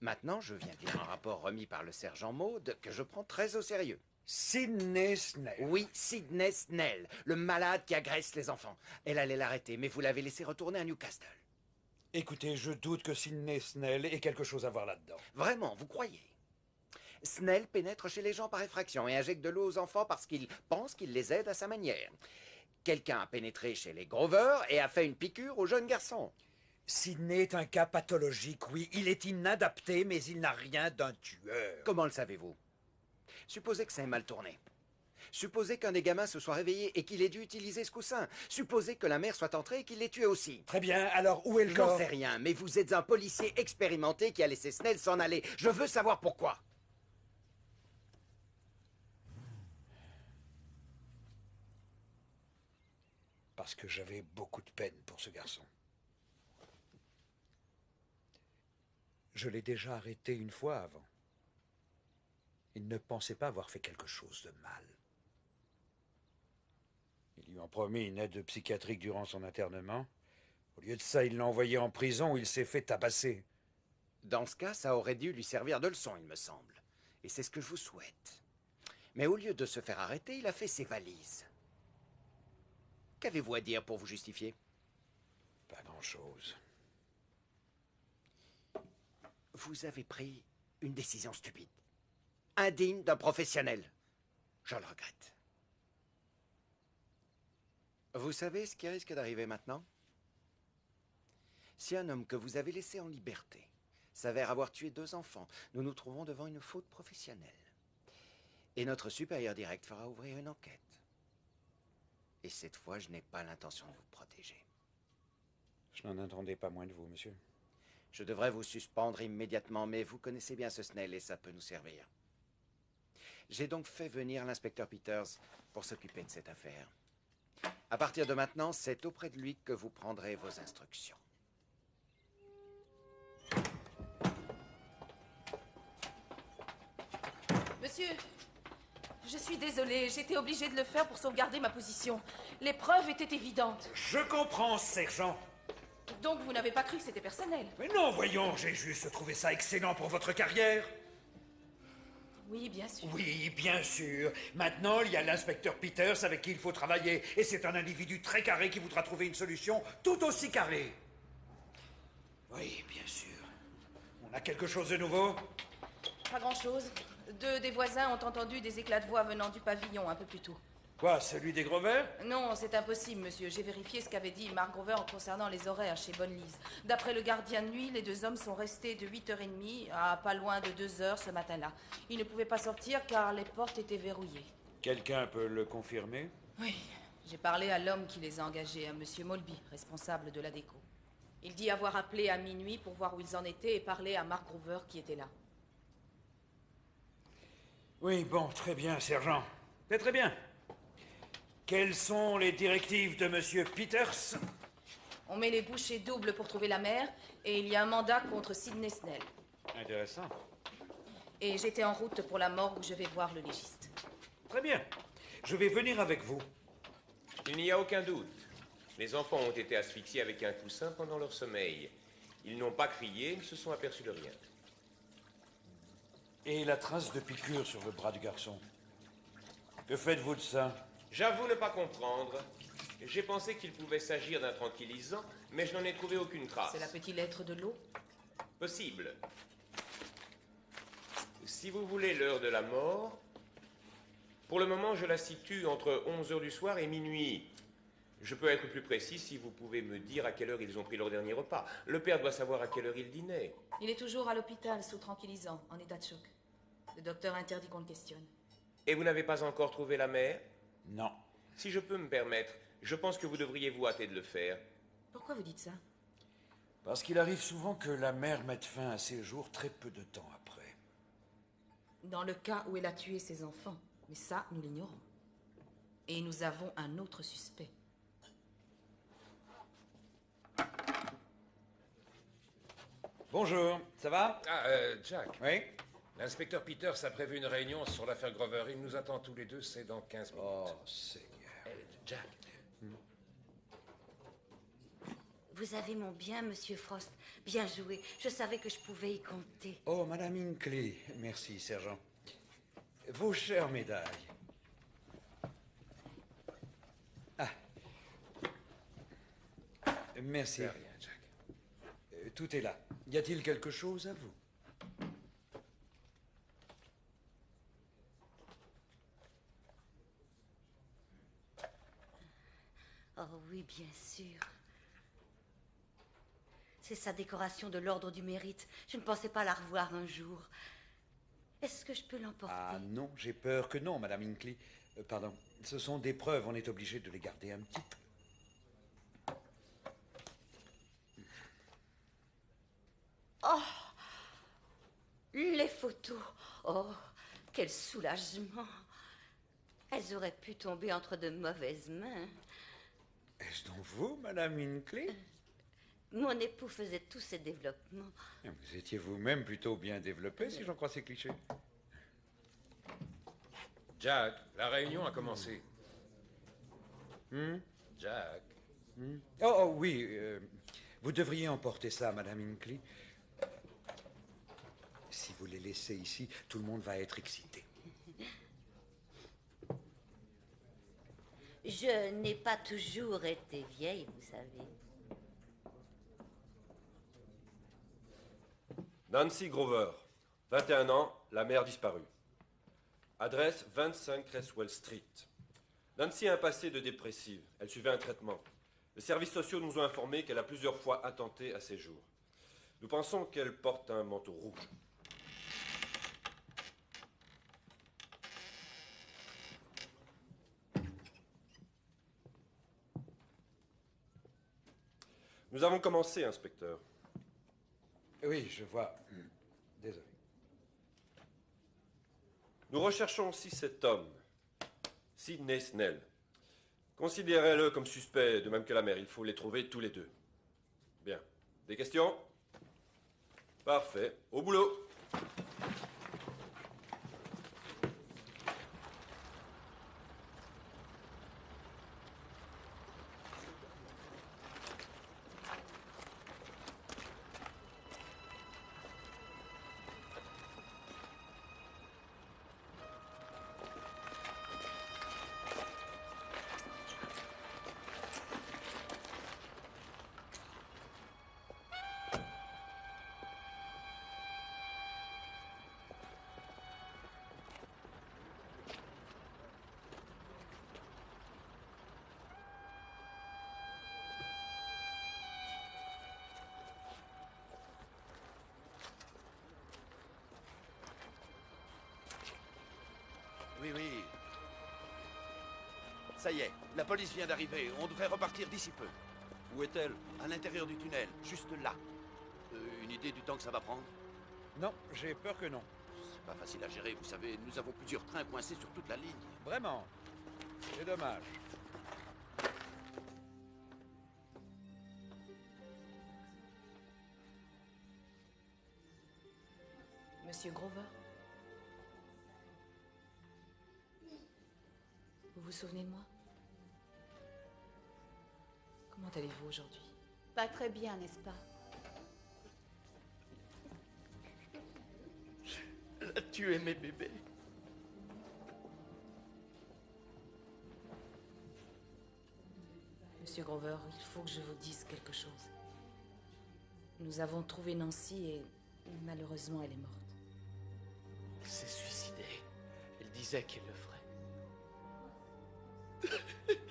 Maintenant, je viens de lire un rapport remis par le sergent Maud que je prends très au sérieux. Sidney Snell. Oui, Sidney Snell, le malade qui agresse les enfants. Elle allait l'arrêter, mais vous l'avez laissé retourner à Newcastle. Écoutez, je doute que Sidney Snell ait quelque chose à voir là-dedans. Vraiment, vous croyez? Snell pénètre chez les gens par effraction et injecte de l'eau aux enfants parce qu'il pense qu'il les aide à sa manière. Quelqu'un a pénétré chez les Grover et a fait une piqûre au jeune garçon. Sidney est un cas pathologique, oui. Il est inadapté, mais il n'a rien d'un tueur. Comment le savez-vous? Supposez que ça ait mal tourné. Supposez qu'un des gamins se soit réveillé et qu'il ait dû utiliser ce coussin. Supposez que la mère soit entrée et qu'il l'ait tué aussi. Très bien, alors où est le corps? J'en sais rien, mais vous êtes un policier expérimenté qui a laissé Snell s'en aller. Je veux savoir pourquoi. Parce que j'avais beaucoup de peine pour ce garçon. Je l'ai déjà arrêté une fois avant. Il ne pensait pas avoir fait quelque chose de mal. Ils lui ont promis une aide psychiatrique durant son internement. Au lieu de ça, il l'a envoyé en prison où il s'est fait tabasser. Dans ce cas, ça aurait dû lui servir de leçon, il me semble. Et c'est ce que je vous souhaite. Mais au lieu de se faire arrêter, il a fait ses valises. Qu'avez-vous à dire pour vous justifier? Pas grand-chose. Vous avez pris une décision stupide. Indigne d'un professionnel. Je le regrette. Vous savez ce qui risque d'arriver maintenant? Si un homme que vous avez laissé en liberté s'avère avoir tué 2 enfants, nous nous trouvons devant une faute professionnelle. Et notre supérieur direct fera ouvrir une enquête. Et cette fois, je n'ai pas l'intention de vous protéger. Je n'en attendais pas moins de vous, monsieur. Je devrais vous suspendre immédiatement, mais vous connaissez bien ce Snell et ça peut nous servir. J'ai donc fait venir l'inspecteur Peters pour s'occuper de cette affaire. À partir de maintenant, c'est auprès de lui que vous prendrez vos instructions. Monsieur, je suis désolée, j'étais obligée de le faire pour sauvegarder ma position. Les preuves étaient évidentes. Je comprends, sergent. Donc vous n'avez pas cru que c'était personnel? Mais non, voyons, j'ai juste trouvé ça excellent pour votre carrière. Oui, bien sûr. Oui, bien sûr. Maintenant, il y a l'inspecteur Peters avec qui il faut travailler. Et c'est un individu très carré qui voudra trouver une solution tout aussi carrée. Oui, bien sûr. On a quelque chose de nouveau? Pas grand-chose. 2 des voisins ont entendu des éclats de voix venant du pavillon un peu plus tôt. Quoi, celui des Grover? Non, c'est impossible, monsieur. J'ai vérifié ce qu'avait dit Mark Grover concernant les horaires chez Bonne Lise. D'après le gardien de nuit, les 2 hommes sont restés de 8h30 à pas loin de 2h ce matin-là. Ils ne pouvaient pas sortir car les portes étaient verrouillées. Quelqu'un peut le confirmer? Oui. J'ai parlé à l'homme qui les a engagés, à monsieur Molby, responsable de la déco. Il dit avoir appelé à minuit pour voir où ils en étaient et parler à Mark Grover qui était là. Oui, bon, très bien, sergent. C'est très bien. Quelles sont les directives de monsieur Peters? On met les bouchées doubles pour trouver la mère et il y a un mandat contre Sidney Snell. Intéressant. Et j'étais en route pour la morgue où je vais voir le légiste. Très bien. Je vais venir avec vous. Il n'y a aucun doute. Les enfants ont été asphyxiés avec un coussin pendant leur sommeil. Ils n'ont pas crié, ils ne se sont aperçus de rien. Et la trace de piqûre sur le bras du garçon? Que faites-vous de ça? J'avoue ne pas comprendre. J'ai pensé qu'il pouvait s'agir d'un tranquillisant, mais je n'en ai trouvé aucune trace. C'est la petite lettre de l'eau? Possible. Si vous voulez l'heure de la mort, pour le moment, je la situe entre 11h du soir et minuit. Je peux être plus précis si vous pouvez me dire à quelle heure ils ont pris leur dernier repas. Le père doit savoir à quelle heure il dînait. Il est toujours à l'hôpital, sous tranquillisant, en état de choc. Le docteur interdit qu'on le questionne. Et vous n'avez pas encore trouvé la mère? Non. Si je peux me permettre, je pense que vous devriez vous hâter de le faire. Pourquoi vous dites ça? Parce qu'il arrive souvent que la mère mette fin à ses jours très peu de temps après. Dans le cas où elle a tué ses enfants. Mais ça, nous l'ignorons. Et nous avons un autre suspect. Bonjour, ça va? Ah, Jack. Oui? L'inspecteur Peters a prévu une réunion sur l'affaire Grover. Il nous attend tous les deux, c'est dans 15 minutes. Oh, Seigneur. Jack. Vous avez mon bien, Monsieur Frost. Bien joué. Je savais que je pouvais y compter. Oh, Madame Hinckley. Merci, sergent. Vos chères médailles. Ah. Merci. De rien, Jack. Tout est là. Y a-t-il quelque chose à vous? Oh oui, bien sûr. C'est sa décoration de l'Ordre du Mérite. Je ne pensais pas la revoir un jour. Est-ce que je peux l'emporter? Ah non, j'ai peur que non, Madame Hinckley. Pardon. Ce sont des preuves, on est obligé de les garder un petit peu. Oh! Les photos. Oh, quel soulagement. Elles auraient pu tomber entre de mauvaises mains. Est-ce donc vous, Madame Hinckley? Mon époux faisait tous ces développements. Vous étiez vous-même plutôt bien développé, si j'en crois ces clichés. Jack, la réunion a commencé. Jack. Oh, oui, vous devriez emporter ça, Madame Hinckley. Si vous les laissez ici, tout le monde va être excité. Je n'ai pas toujours été vieille, vous savez. Nancy Grover, 21 ans, la mère disparue. Adresse 25 Cresswell Street. Nancy a un passé de dépressive. Elle suivait un traitement. Les services sociaux nous ont informé qu'elle a plusieurs fois attenté à ses jours. Nous pensons qu'elle porte un manteau rouge. Nous avons commencé, inspecteur. Oui, je vois. Désolé. Nous recherchons aussi cet homme, Sidney Snell. Considérez-le comme suspect, de même que la mère. Il faut les trouver tous les deux. Bien. Des questions? Parfait. Au boulot. Oui, oui. Ça y est, la police vient d'arriver. On devrait repartir d'ici peu. Où est-elle? À l'intérieur du tunnel, juste là. Une idée du temps que ça va prendre? Non, j'ai peur que non. C'est pas facile à gérer, vous savez. Nous avons plusieurs trains coincés sur toute la ligne. Vraiment? C'est dommage. Monsieur Grover? Vous vous souvenez de moi? Comment allez-vous aujourd'hui? Pas très bien, n'est-ce pas? Elle a tué mes bébés. Monsieur Grover, il faut que je vous dise quelque chose. Nous avons trouvé Nancy et malheureusement elle est morte. Il s'est suicidé. Il disait qu'il le ferait.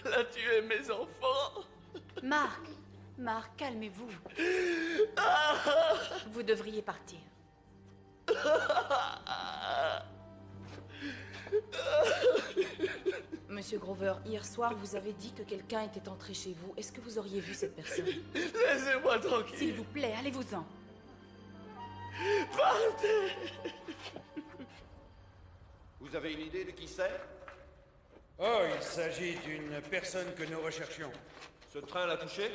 Elle a tué mes enfants. Marc, calmez-vous. Vous devriez partir. Monsieur Grover, hier soir, vous avez dit que quelqu'un était entré chez vous. Est-ce que vous auriez vu cette personne? Laissez-moi tranquille. S'il vous plaît, allez-vous-en. Partez. Vous avez une idée de qui c'est? Oh, il s'agit d'une personne que nous recherchions. Ce train l'a touché?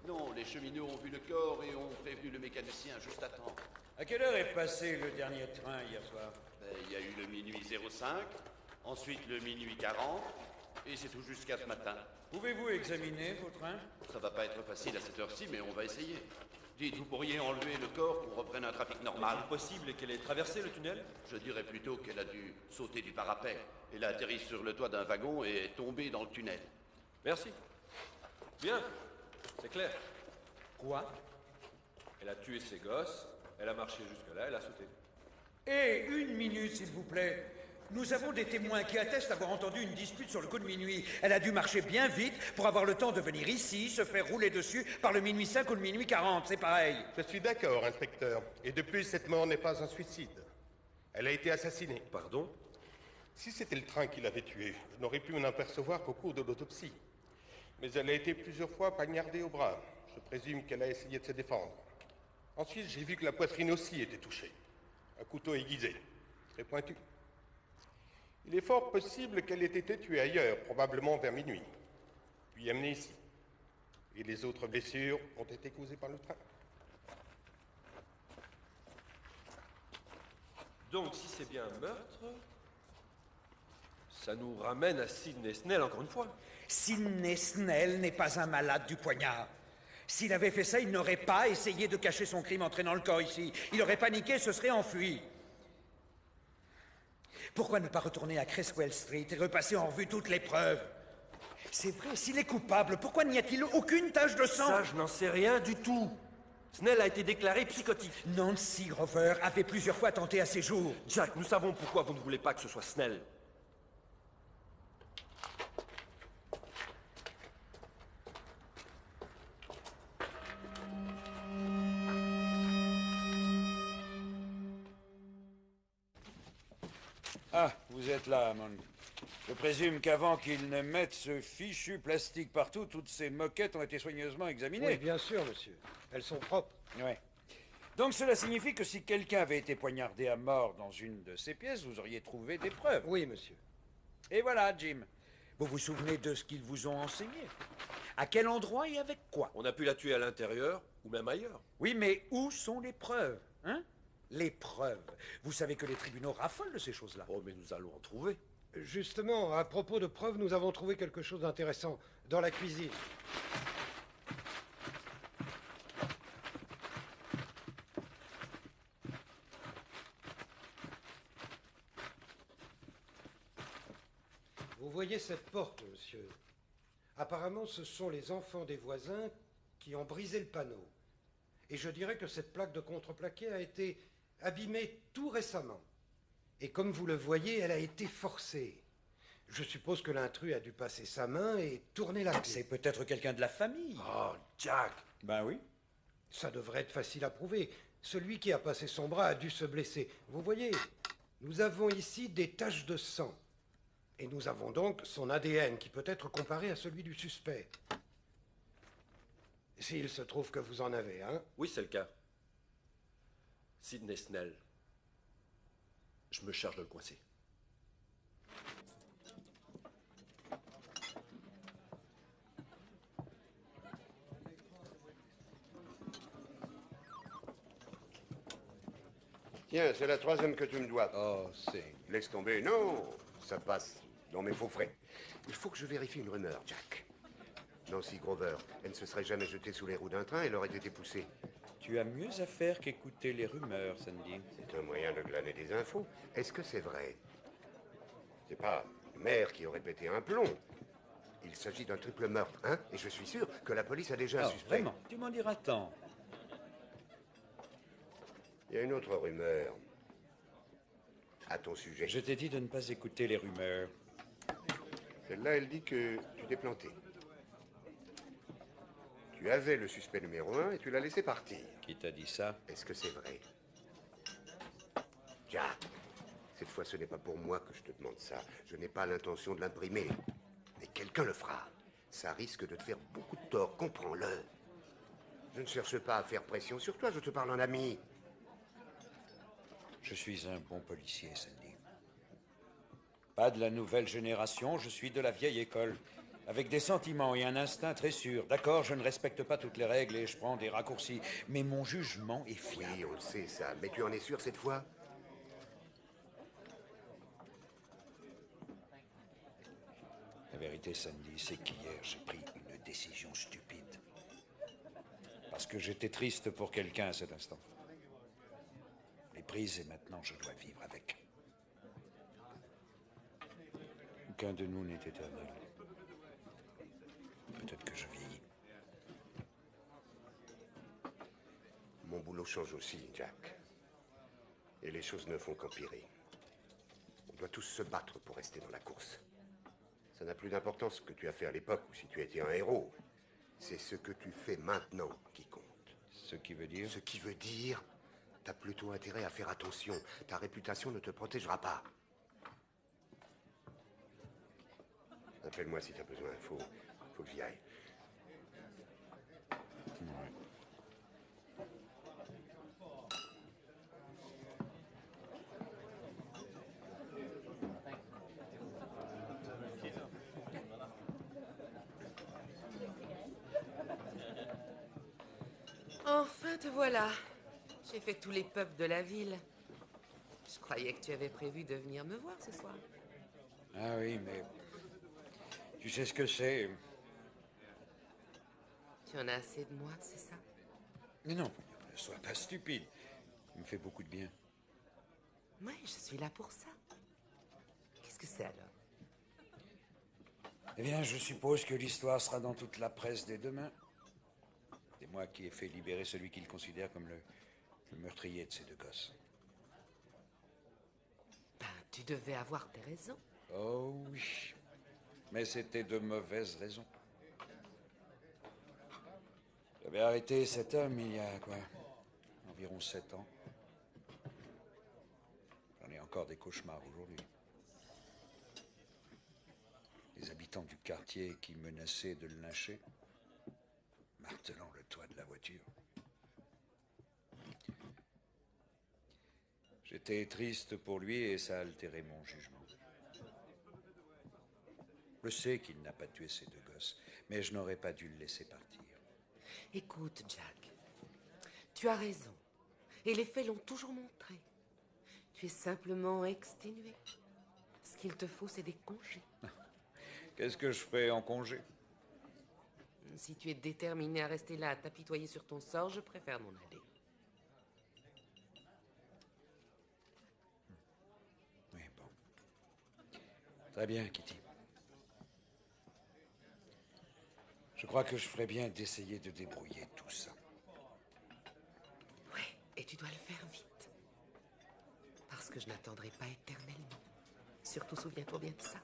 Non, les cheminots ont vu le corps et ont prévenu le mécanicien juste à temps. À quelle heure est passé le dernier train hier soir? Il y a eu le minuit 05, ensuite le minuit 40, et c'est tout jusqu'à ce matin. Pouvez-vous examiner vos trains? Ça va pas être facile à cette heure-ci, mais on va essayer. Dites, vous pourriez enlever le corps pour reprendre un trafic normal? Est-il possible qu'elle ait traversé le tunnel? Je dirais plutôt qu'elle a dû sauter du parapet. Elle a atterri sur le toit d'un wagon et est tombée dans le tunnel. Merci. Bien, c'est clair. Quoi? Elle a tué ses gosses, elle a marché jusque-là, elle a sauté. Eh, une minute, s'il vous plaît. Nous avons des témoins qui attestent avoir entendu une dispute sur le coup de minuit. Elle a dû marcher bien vite pour avoir le temps de venir ici, se faire rouler dessus par le minuit 5 ou le minuit 40, c'est pareil. Je suis d'accord, inspecteur. Et de plus, cette mort n'est pas un suicide. Elle a été assassinée. Pardon? Si c'était le train qui l'avait tuée, je n'aurais pu m'en apercevoir qu'au cours de l'autopsie. Mais elle a été plusieurs fois poignardée au bras. Je présume qu'elle a essayé de se défendre. Ensuite, j'ai vu que la poitrine aussi était touchée. Un couteau aiguisé, très pointu. Il est fort possible qu'elle ait été tuée ailleurs, probablement vers minuit, puis amenée ici. Et les autres blessures ont été causées par le train. Donc, si c'est bien un meurtre, ça nous ramène à Sidney Snell encore une fois. Sidney Snell n'est pas un malade du poignard. S'il avait fait ça, il n'aurait pas essayé de cacher son crime en traînant le corps ici. Il aurait paniqué et se serait enfui. Pourquoi ne pas retourner à Creswell Street et repasser en revue toutes les preuves? C'est vrai, s'il est coupable, pourquoi n'y a-t-il aucune tache de sang? Ça, je n'en sais rien du tout. Snell a été déclaré psychotique. Nancy Grover avait plusieurs fois tenté à ses jours. Jack, nous savons pourquoi vous ne voulez pas que ce soit Snell. Ah, vous êtes là, Hammond. Je présume qu'avant qu'ils ne mettent ce fichu plastique partout, toutes ces moquettes ont été soigneusement examinées. Oui, bien sûr, monsieur. Elles sont propres. Ouais. Donc cela signifie que si quelqu'un avait été poignardé à mort dans une de ces pièces, vous auriez trouvé des preuves. Oui, monsieur. Et voilà, Jim. Vous vous souvenez de ce qu'ils vous ont enseigné? À quel endroit et avec quoi? On a pu la tuer à l'intérieur ou même ailleurs. Oui, mais où sont les preuves, hein? Les preuves. Vous savez que les tribunaux raffolent de ces choses-là. Oh, mais nous allons en trouver. Justement, à propos de preuves, nous avons trouvé quelque chose d'intéressant dans la cuisine. Vous voyez cette porte, monsieur? Apparemment, ce sont les enfants des voisins qui ont brisé le panneau. Et je dirais que cette plaque de contreplaqué a été abîmée tout récemment. Et comme vous le voyez, elle a été forcée. Je suppose que l'intrus a dû passer sa main et tourner la clé. C'est peut-être quelqu'un de la famille. Oh, Jack! Ben oui. Ça devrait être facile à prouver. Celui qui a passé son bras a dû se blesser. Vous voyez, nous avons ici des taches de sang. Et nous avons donc son ADN qui peut être comparé à celui du suspect. S'il se trouve que vous en avez un. Oui, c'est le cas. Sidney Snell. Je me charge de le coincer. Tiens, c'est la troisième que tu me dois. Oh, c'est... Laisse tomber. Non, ça passe dans mes faux frais. Il faut que je vérifie une rumeur, Jack. Nancy Grover, elle ne se serait jamais jetée sous les roues d'un train, elle aurait été poussée. Tu as mieux à faire qu'écouter les rumeurs, Sandy. C'est un moyen de glaner des infos. Est-ce que c'est vrai? C'est pas le maire qui aurait pété un plomb. Il s'agit d'un triple meurtre, hein? Et je suis sûr que la police a déjà un Non, suspect. vraiment, tu m'en diras tant. Il y a une autre rumeur. À ton sujet. Je t'ai dit de ne pas écouter les rumeurs. Celle-là, elle dit que tu t'es planté. Tu avais le suspect numéro 1 et tu l'as laissé partir. Qui t'a dit ça? Est-ce que c'est vrai? Jack, cette fois, ce n'est pas pour moi que je te demande ça. Je n'ai pas l'intention de l'imprimer. Mais quelqu'un le fera. Ça risque de te faire beaucoup de tort, comprends-le. Je ne cherche pas à faire pression sur toi, je te parle en ami. Je suis un bon policier, Sandy. Pas de la nouvelle génération, je suis de la vieille école. Avec des sentiments et un instinct très sûr. D'accord, je ne respecte pas toutes les règles et je prends des raccourcis. Mais mon jugement est fiable. Oui, on le sait, ça. Mais tu en es sûr cette fois? La vérité, Sandy, c'est qu'hier, j'ai pris une décision stupide. Parce que j'étais triste pour quelqu'un à cet instant. Elle est prise et maintenant je dois vivre avec. Aucun de nous n'est éternel. Peut-être que je vieillis. Mon boulot change aussi, Jack. Et les choses ne font qu'empirer. On doit tous se battre pour rester dans la course. Ça n'a plus d'importance ce que tu as fait à l'époque ou si tu étais un héros. C'est ce que tu fais maintenant qui compte. Ce qui veut dire? Ce qui veut dire, t'as plutôt intérêt à faire attention. Ta réputation ne te protégera pas. Appelle-moi si t'as besoin. Faut que j'y aille. Ouais. Enfin, te voilà. J'ai fait tous les pubs de la ville. Je croyais que tu avais prévu de venir me voir ce soir. Ah oui, mais... Tu sais ce que c'est? Tu en as assez de moi, c'est ça? Mais non, ne sois pas stupide. Il me fait beaucoup de bien. Oui, je suis là pour ça. Qu'est-ce que c'est alors? Eh bien, je suppose que l'histoire sera dans toute la presse dès demain. C'est moi qui ai fait libérer celui qu'il considère comme le meurtrier de ces deux gosses. Ben, tu devais avoir tes raisons. Oh oui. Mais c'était de mauvaises raisons. J'avais arrêté cet homme il y a quoi? Environ 7 ans. J'en ai encore des cauchemars aujourd'hui. Les habitants du quartier qui menaçaient de le lyncher, martelant le toit de la voiture. J'étais triste pour lui et ça a altéré mon jugement. Je sais qu'il n'a pas tué ces deux gosses, mais je n'aurais pas dû le laisser partir. Écoute, Jack, tu as raison. Et les faits l'ont toujours montré. Tu es simplement exténué. Ce qu'il te faut, c'est des congés. Qu'est-ce que je fais en congé? Si tu es déterminé à rester là, à t'apitoyer sur ton sort, je préfère m'en aller. Oui, bon. Très bien, Kitty. Je crois que je ferais bien d'essayer de débrouiller tout ça. Oui, et tu dois le faire vite. Parce que je n'attendrai pas éternellement. Surtout, souviens-toi bien de ça.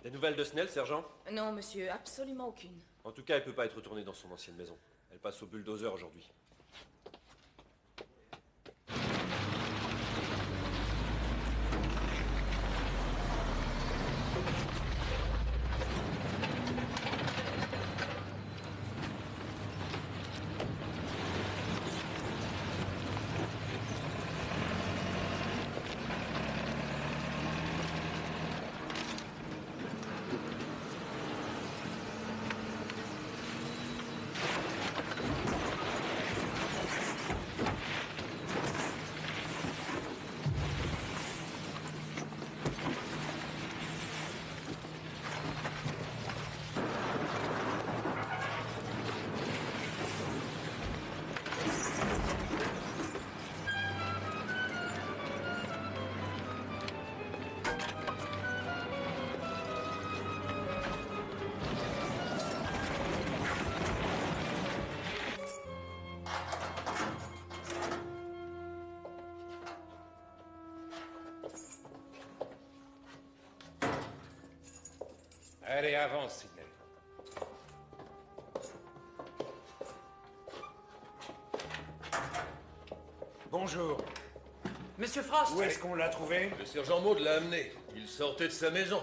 Des nouvelles de Snell, sergent? Non, monsieur, absolument aucune. En tout cas, elle peut pas être retournée dans son ancienne maison. Elle passe au bulldozer aujourd'hui. Allez, avance, Sidney. Bonjour. Monsieur Frost! Où est-ce qu'on l'a trouvé? Le sergent Maud l'a amené. Il sortait de sa maison.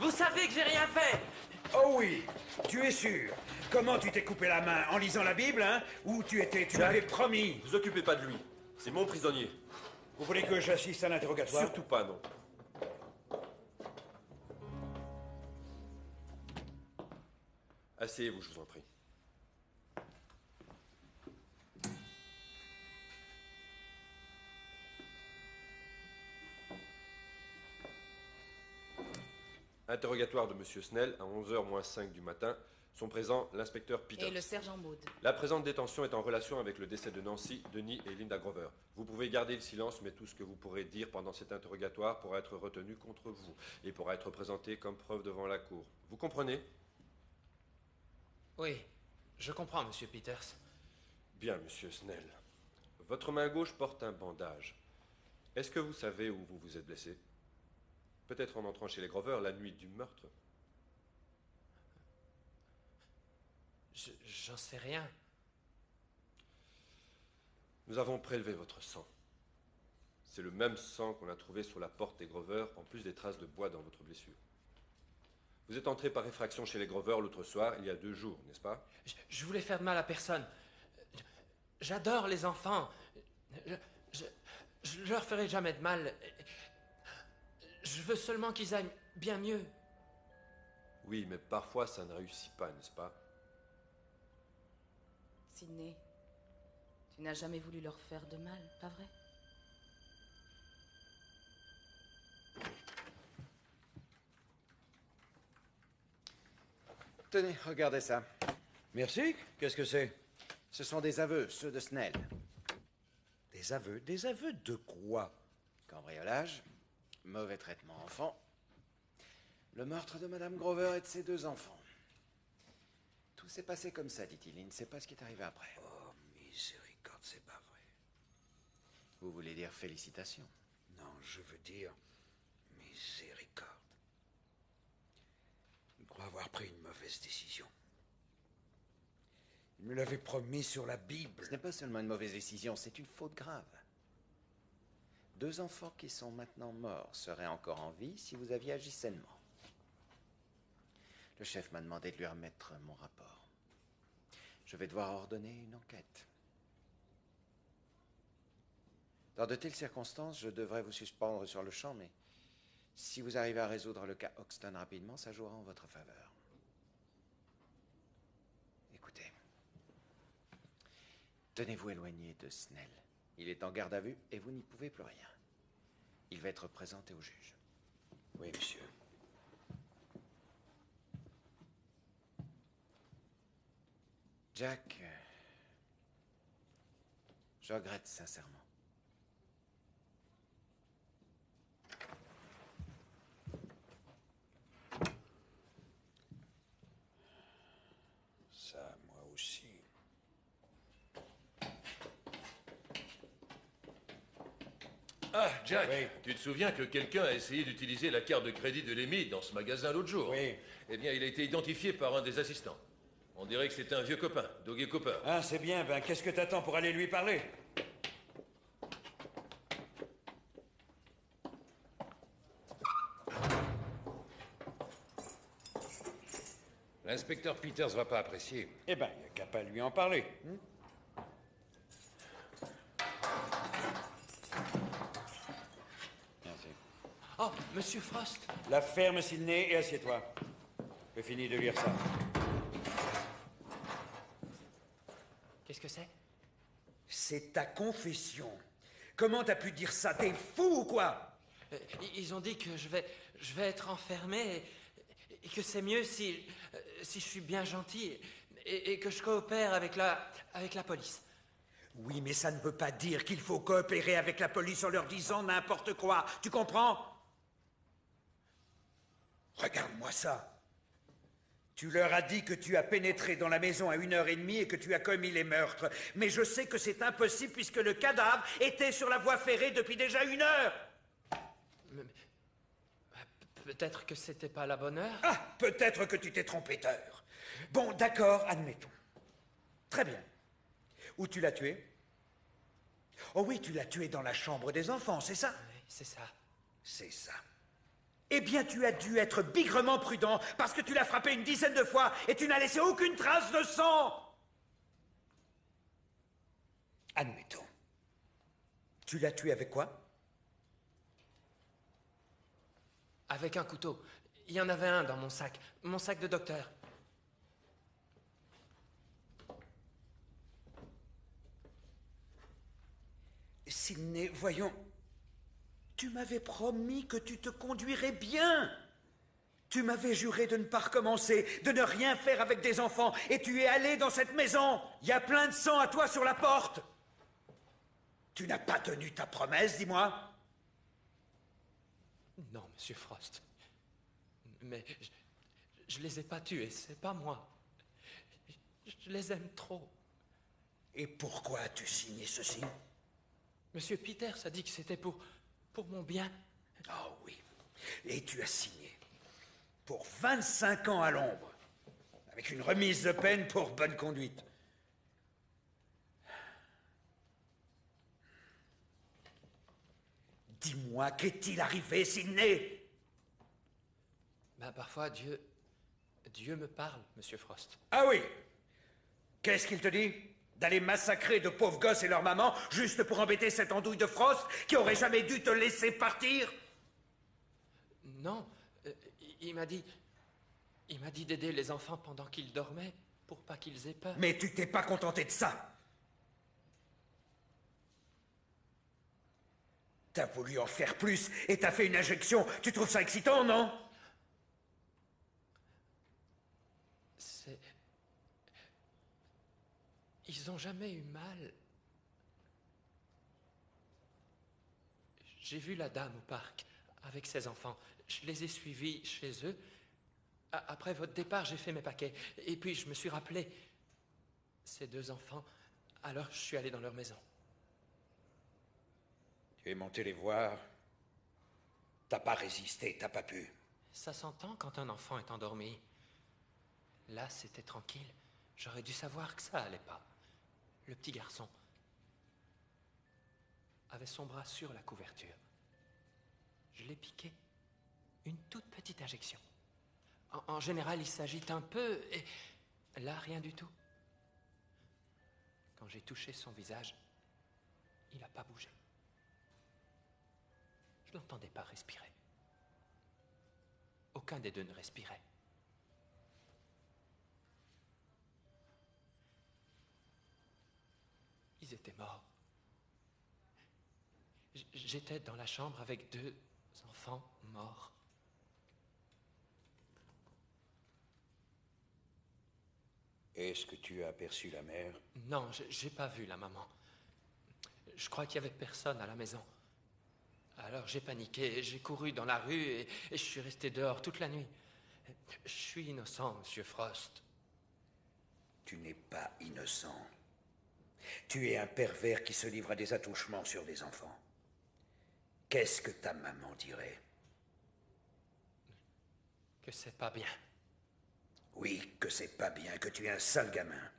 Vous savez que j'ai rien fait! Oh oui, tu es sûr. Comment tu t'es coupé la main? En lisant la Bible, hein? Ou tu m'avais promis? Ne vous occupez pas de lui. C'est mon prisonnier. Vous voulez que j'assiste à l'interrogatoire? Surtout pas, non. Asseyez-vous, je vous en prie. Interrogatoire de Monsieur Snell à 11h moins 5 du matin. Sont présents l'inspecteur Peters. Et le sergent Maud. La présente détention est en relation avec le décès de Nancy, Denis et Linda Grover. Vous pouvez garder le silence, mais tout ce que vous pourrez dire pendant cet interrogatoire pourra être retenu contre vous et pourra être présenté comme preuve devant la cour. Vous comprenez? Oui, je comprends, Monsieur Peters. Bien, Monsieur Snell. Votre main gauche porte un bandage. Est-ce que vous savez où vous vous êtes blessé? Peut-être en entrant chez les Grover la nuit du meurtre? J'en sais rien. Nous avons prélevé votre sang. C'est le même sang qu'on a trouvé sur la porte des Grover, en plus des traces de bois dans votre blessure. Vous êtes entré par effraction chez les Grover l'autre soir, il y a 2 jours, n'est-ce pas? Je voulais faire de mal à personne. J'adore les enfants. Je leur ferai jamais de mal. Je veux seulement qu'ils aillent bien mieux. Oui, mais parfois ça ne réussit pas, n'est-ce pas? Sidney, tu n'as jamais voulu leur faire de mal, pas vrai? Tenez, regardez ça. Merci. Qu'est-ce que c'est? Ce sont des aveux, ceux de Snell. Des aveux? Des aveux de quoi? Cambriolage, mauvais traitement enfant, le meurtre de Madame Grover et de ses 2 enfants. Tout s'est passé comme ça, dit-il. Il ne sait pas ce qui est arrivé après. Oh, miséricorde, c'est pas vrai. Vous voulez dire félicitations? Non, je veux dire miséricorde. Je crois avoir pris une mauvaise décision. Il me l'avait promis sur la Bible. Ce n'est pas seulement une mauvaise décision, c'est une faute grave. 2 enfants qui sont maintenant morts seraient encore en vie si vous aviez agi sainement. Le chef m'a demandé de lui remettre mon rapport. Je vais devoir ordonner une enquête. Dans de telles circonstances, je devrais vous suspendre sur le champ, mais si vous arrivez à résoudre le cas Hoxton rapidement, ça jouera en votre faveur. Écoutez, tenez-vous éloigné de Snell. Il est en garde à vue et vous n'y pouvez plus rien. Il va être présenté au juge. Oui, monsieur. Jack, je regrette sincèrement. Ça, moi aussi. Ah, Jack, tu te souviens que quelqu'un a essayé d'utiliser la carte de crédit de Lemmy dans ce magasin l'autre jour? Oui. Eh bien, il a été identifié par un des assistants. On dirait que c'était un vieux copain, Doggy Cooper. Ah, c'est bien. Ben, qu'est-ce que t'attends pour aller lui parler? L'inspecteur Peters va pas apprécier. Eh ben, il n'y a qu'à pas lui en parler. Merci. Oh, Monsieur Frost. La ferme, Sidney, et assieds-toi. J'ai fini de lire ça. Qu'est-ce que c'est? C'est ta confession. Comment t'as pu dire ça? T'es fou ou quoi? Ils ont dit que je vais être enfermé et que c'est mieux si je suis bien gentil et que je coopère avec la police. Oui, mais ça ne veut pas dire qu'il faut coopérer avec la police en leur disant n'importe quoi. Tu comprends? Regarde-moi ça. Tu leur as dit que tu as pénétré dans la maison à 1h30 et que tu as commis les meurtres. Mais je sais que c'est impossible puisque le cadavre était sur la voie ferrée depuis déjà 1 heure. Peut-être que c'était pas la bonne heure. Ah, peut-être que tu t'es trompé d'heure. Bon, d'accord, admettons. Très bien. Où tu l'as tué? Oh oui, tu l'as tué dans la chambre des enfants, c'est ça? Oui, c'est ça. C'est ça. Eh bien, tu as dû être bigrement prudent parce que tu l'as frappé une dizaine de fois et tu n'as laissé aucune trace de sang. Admettons. Tu l'as tué avec quoi? Avec un couteau. Il y en avait un dans mon sac de docteur. Sidney, voyons. Tu m'avais promis que tu te conduirais bien. Tu m'avais juré de ne pas recommencer, de ne rien faire avec des enfants, et tu es allé dans cette maison. Il y a plein de sang à toi sur la porte. Tu n'as pas tenu ta promesse, dis-moi. Non, Monsieur Frost. Mais je les ai pas tués, c'est pas moi. Je les aime trop. Et pourquoi as-tu signé ceci? Monsieur Peters a dit que c'était pour mon bien. Ah oui. Et tu as signé. Pour 25 ans à l'ombre. Avec une remise de peine pour bonne conduite. Dis-moi, qu'est-il arrivé, Sidney? Ben, parfois, Dieu me parle, Monsieur Frost. Ah oui? Qu'est-ce qu'il te dit? D'aller massacrer de pauvres gosses et leur maman juste pour embêter cette andouille de Frost qui aurait jamais dû te laisser partir? Non, il m'a dit d'aider les enfants pendant qu'ils dormaient pour pas qu'ils aient peur. Mais tu t'es pas contenté de ça. T'as voulu en faire plus et t'as fait une injection. Tu trouves ça excitant, non? Ils ont jamais eu mal. J'ai vu la dame au parc avec ses enfants. Je les ai suivis chez eux. Après votre départ, j'ai fait mes paquets. Et puis, je me suis rappelé ces deux enfants. Alors, je suis allé dans leur maison. Tu es monté les voir. T'as pas résisté, t'as pas pu. Ça s'entend quand un enfant est endormi. Là, c'était tranquille. J'aurais dû savoir que ça allait pas. Le petit garçon avait son bras sur la couverture. Je l'ai piqué. Une toute petite injection. En général, il s'agite un peu et là, rien du tout. Quand j'ai touché son visage, il n'a pas bougé. Je l'entendais pas respirer. Aucun des deux ne respirait. Ils étaient morts. J'étais dans la chambre avec deux enfants morts. Est-ce que tu as aperçu la mère? Non, j'ai pas vu la maman. Je crois qu'il y avait personne à la maison. Alors j'ai paniqué, j'ai couru dans la rue et je suis resté dehors toute la nuit. Je suis innocent, Monsieur Frost. Tu n'es pas innocent. Tu es un pervers qui se livre à des attouchements sur des enfants. Qu'est-ce que ta maman dirait? Que c'est pas bien. Oui, que c'est pas bien, que tu es un sale gamin.